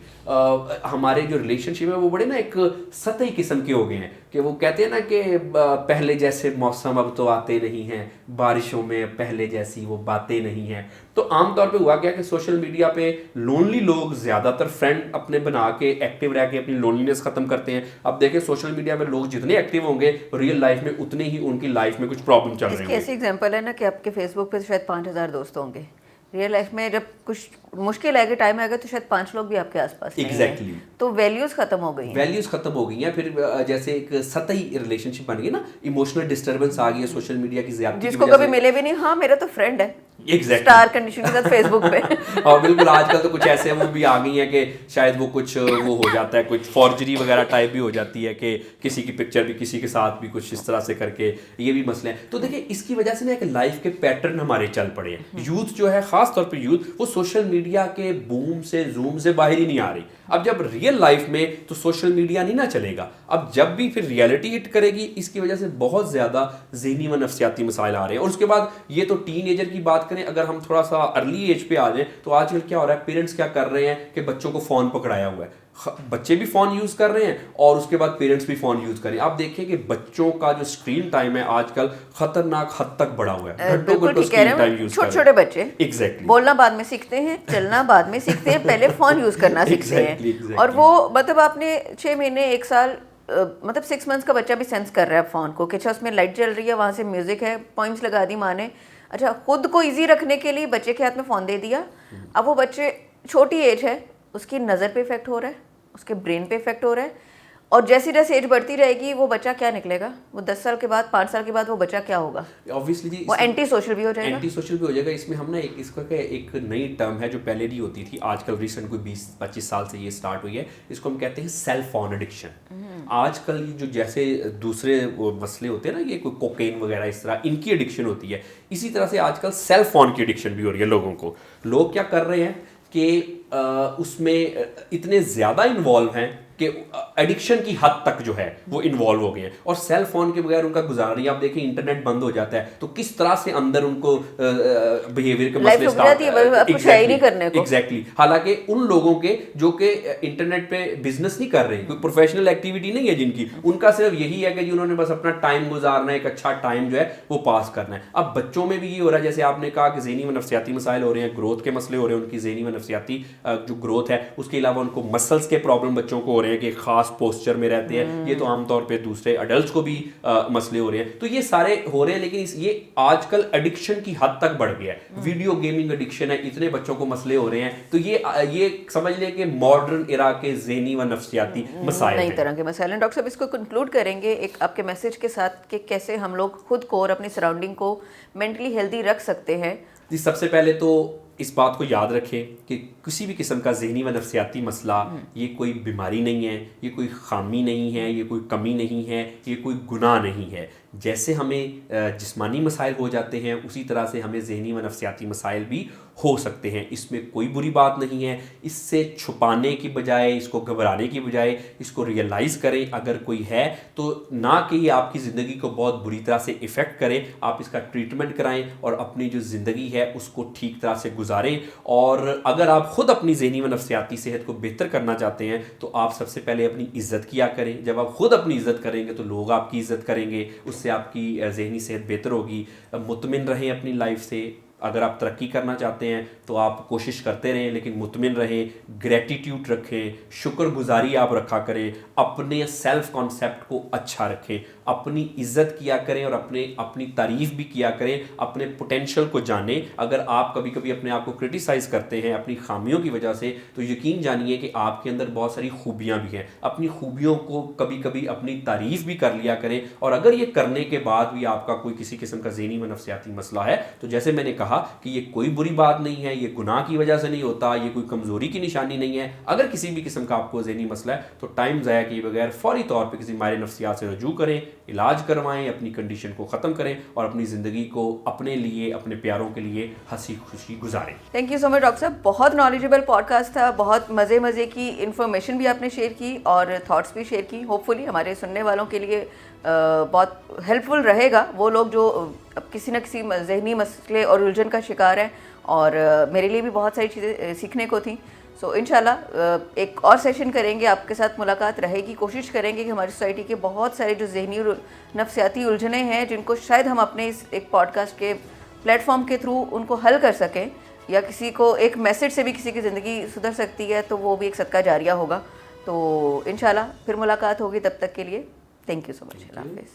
हमारे जो रिलेशनशिप है वो बड़े ना एक सतही किस्म के हो गए हैं कि वो कहते हैं ना कि पहले जैसे मौसम अब तो आते नहीं हैं, बारिशों में पहले जैसी वो बातें नहीं हैं। तो आमतौर पे हुआ क्या कि सोशल मीडिया पे लोनली लोग ज्यादातर फ्रेंड अपने बना के एक्टिव रह के अपनी लोनलीनेस खत्म करते हैं। अब देखें सोशल मीडिया पे लोग जितने एक्टिव होंगे रियल लाइफ में उतने ही उनकी लाइफ में कुछ प्रॉब्लम चल रही है। ऐसी एग्जांपल है ना कि आपके फेसबुक पे तो शायद 5000 दोस्त होंगे, रियल लाइफ में जब कुछ मुश्किल आएगी, टाइम आएगा तो शायद 5 लोग भी आपके आसपास नहीं एग्जैक्टली हैं। तो वैल्यूज खत्म हो गई हैं। वैल्यूज खत्म हो गई हैं। फिर जैसे एक सतही रिलेशनशिप बन गई ना, इमोशनल डिस्टर्बेंस आ गई है सोशल मीडिया की ज्यादती जिसको कभी मिले भी नहीं, हाँ मेरा तो फ्रेंड है Exactly. स्टार कंडीशन के साथ फेसबुक पे। और बिल्कुल आजकल तो कुछ ऐसे वो भी आ गई हैं कि शायद वो कुछ वो हो जाता है, कुछ फॉर्जरी वगैरह टाइप भी हो जाती है कि किसी की पिक्चर भी किसी के साथ भी कुछ इस तरह से करके, ये भी मसले हैं। तो देखिए इसकी वजह से ना एक लाइफ के पैटर्न हमारे चल पड़े हैं। यूथ जो है खास तौर पे यूथ वो सोशल मीडिया के बूम से जूम से बाहर ही नहीं आ रही। अब जब रियल लाइफ में तो सोशल मीडिया नहीं ना चलेगा, अब जब भी फिर रियलिटी हिट करेगी इसकी वजह से बहुत ज्यादा ज़हनी व नफ्सियाती मसाइल आ रहे हैं। और उसके बाद ये तो टीनेजर की बात करें, अगर हम थोड़ा सा अर्ली एज पे आ जाएं तो आजकल क्या हो रहा है, पेरेंट्स क्या कर रहे हैं कि बच्चों को फोन पकड़ाया हुआ है, बच्चे भी फोन यूज कर रहे हैं और उसके बाद पेरेंट्स भी फोन यूज कर रहे हैं। आप देखिए कि बच्चों का जो स्क्रीन टाइम है आजकल खतरनाक हद तक बढ़ा हुआ है, घंटों स्क्रीन टाइम यूज कर रहे हैं। छोटे बच्चे एग्जैक्टली बोलना बाद में सीखते हैं, चलना बाद में सीखते हैं, पहले फोन यूज करना सीखते हैं। और वो मतलब आपने 6 महीने 1 साल मतलब 6 मंथ्स का बच्चा भी सेंस कर रहा है फोन को कि अच्छा उसमें लाइट जल रही है, वहां से म्यूजिक है, पॉइंट्स लगा दी माँ ने। अच्छा खुद को इजी रखने के लिए बच्चे के हाथ में फोन दे दिया। अब वो बच्चे छोटी एज है, उसकी नज़र पे इफेक्ट हो रहा है, उसके ब्रेन पे इफेक्ट हो रहा है। और जैसी जैसे एज बढ़ती रहेगी वो बच्चा क्या निकलेगा, वो 10 साल के बाद 5 साल के बाद वो बच्चा क्या होगा, ऑब्वियसली जी वो एंटी सोशल भी हो जाएगा। एंटी सोशल भी हो जाएगा। इसमें हम ना एक इसका एक नई टर्म है जो पहले नहीं होती थी, आजकल रिसेंट कोई 20-25 साल से ये स्टार्ट हुई है, इसको हम कहते हैं सेल फोन एडिक्शन। आजकल जो जैसे दूसरे मसले होते हैं ना, ये कोई कोकेन वगैरह इस तरह इनकी एडिक्शन होती है, इसी तरह से आजकल सेल फोन की एडिक्शन भी हो रही है लोगों को। लोग क्या कर रहे हैं कि उसमें इतने ज़्यादा इन्वॉल्व हैं कि एडिक्शन की हद तक जो है वो इन्वॉल्व हो गए हैं और सेल फोन के बगैर उनका गुजारा नहीं। आप देखिए इंटरनेट बंद हो जाता है तो किस तरह से अंदर उनको बिहेवियर के मसले स्टार्ट एग्जैक्टली। हालांकि उन लोगों के जो कि इंटरनेट पे बिजनेस नहीं कर रहे, कोई प्रोफेशनल एक्टिविटी नहीं है जिनकी, उनका सिर्फ यही है कि उन्होंने बस अपना टाइम गुजारना है, एक अच्छा टाइम जो है वो पास करना है। अब बच्चों में भी ये हो रहा है, जैसे आपने कहा कि ज़हनी व नफ्सियाती मसाइल हो रहे हैं, ग्रोथ के मसले हो रहे हैं, उनकी ज़हनी व नफ्सियाती जो ग्रोथ है, उसके अलावा उनको मसल्स के प्रॉब्लम बच्चों को हो रहे हैं कि खास पोस्चर में रहते हैं। ये तो आमतौर पे दूसरे अडल्ट्स को भी मसले हो रहे हैं। तो ये सारे हो रहे हैं, लेकिन ये आजकल एडिक्शन की हद तक बढ़ गया है। वीडियो गेमिंग एडिक्शन है, इतने बच्चों को मसले हो रहे हैं। तो ये समझ लें कि मॉडर्न इरा के ज़हनी व नफ्सियाती मसाइल नई तरह के मसाइल हैं। डॉक्टर साहब इसको कंक्लूड करेंगे एक आपके मैसेज के साथ कि कैसे हम लोग खुद को और अपनी सराउंडिंग को मेंटली हेल्दी रख सकते हैं। जी, सबसे पहले तो इस बात को याद रखें कि किसी भी किस्म का ज़हनी व नफ्सियाती मसला ये कोई बीमारी नहीं है, ये कोई खामी नहीं है, ये कोई कमी नहीं है, ये कोई गुनाह नहीं है। जैसे हमें जिस्मानी मसाइल हो जाते हैं उसी तरह से हमें ज़हनी व नफ्सियाती मसाइल भी हो सकते हैं। इसमें कोई बुरी बात नहीं है। इससे छुपाने की बजाय, इसको घबराने की बजाय इसको रियलाइज़ करें अगर कोई है तो, ना कि ये आपकी ज़िंदगी को बहुत बुरी तरह से इफ़ेक्ट करे। आप इसका ट्रीटमेंट कराएं और अपनी जो ज़िंदगी है उसको ठीक तरह से गुजारें। और अगर आप खुद अपनी ज़हनी व नफ्सियाती सेहत को बेहतर करना चाहते हैं तो आप सबसे पहले अपनी इज़्ज़त किया करें। जब आप खुद अपनी इज़्ज़त करेंगे तो लोग आपकी इज़्ज़त करेंगे, उससे आपकी ज़हनी सेहत बेहतर होगी। मुतमिन रहें अपनी लाइफ से। अगर आप तरक्की करना चाहते हैं तो आप कोशिश करते रहें, लेकिन मुतमिन रहें, ग्रेटिट्यूड रखें, शुक्रगुजारी आप रखा करें, अपने सेल्फ कॉन्सेप्ट को अच्छा रखें, अपनी इज़्ज़त किया करें और अपनी तारीफ़ भी किया करें, अपने पोटेंशियल को जानें। अगर आप कभी कभी अपने आप को क्रिटिसाइज़ करते हैं अपनी खामियों की वजह से तो यकीन जानिए कि आपके अंदर बहुत सारी खूबियाँ भी हैं। अपनी खूबियों को कभी कभी अपनी तारीफ़ भी कर लिया करें। और अगर ये करने के बाद भी आपका कोई किसी किस्म का ज़हनी व नफ्सियाती मसला है तो जैसे मैंने कहा कहा कि ये कोई बुरी बात नहीं है, ये गुनाह की वजह से नहीं होता, ये कोई कमज़ोरी की निशानी नहीं है। अगर किसी भी किस्म का आपको ज़हनी मसला है तो टाइम ज़ाया किए बगैर फ़ौरी तौर पर किसी माहिर नफ्सियात से रजू करें, इलाज करवाएं, अपनी कंडीशन को ख़त्म करें और अपनी ज़िंदगी को अपने लिए, अपने प्यारों के लिए हंसी खुशी गुजारें। Thank you so much doctor साहब, बहुत नॉलेजेबल पॉडकास्ट था, बहुत मज़े की इन्फॉर्मेशन भी आपने शेयर की और थॉट्स भी शेयर की। होपफुली हमारे सुनने वालों के लिए बहुत हेल्पफुल रहेगा, वो लोग जो अब किसी न किसी जहनी मसले और उलझन का शिकार हैं, और मेरे लिए भी बहुत सारी चीज़ें सीखने को थी। सो इंशाल्लाह एक और सेशन करेंगे, आपके साथ मुलाकात रहेगी, कोशिश करेंगे कि हमारी सोसाइटी के बहुत सारे जो जहनी और नफ्सियाती उलझने हैं जिनको शायद हम अपने इस एक पॉडकास्ट के प्लेटफॉर्म के थ्रू उनको हल कर सकें, या किसी को एक मैसेज से भी किसी की ज़िंदगी सुधर सकती है तो वो भी एक सदका जारिया होगा। तो इंशाल्लाह फिर मुलाकात होगी, तब तक के लिए थैंक यू सो मच। अल्लाह हाफ़िज़।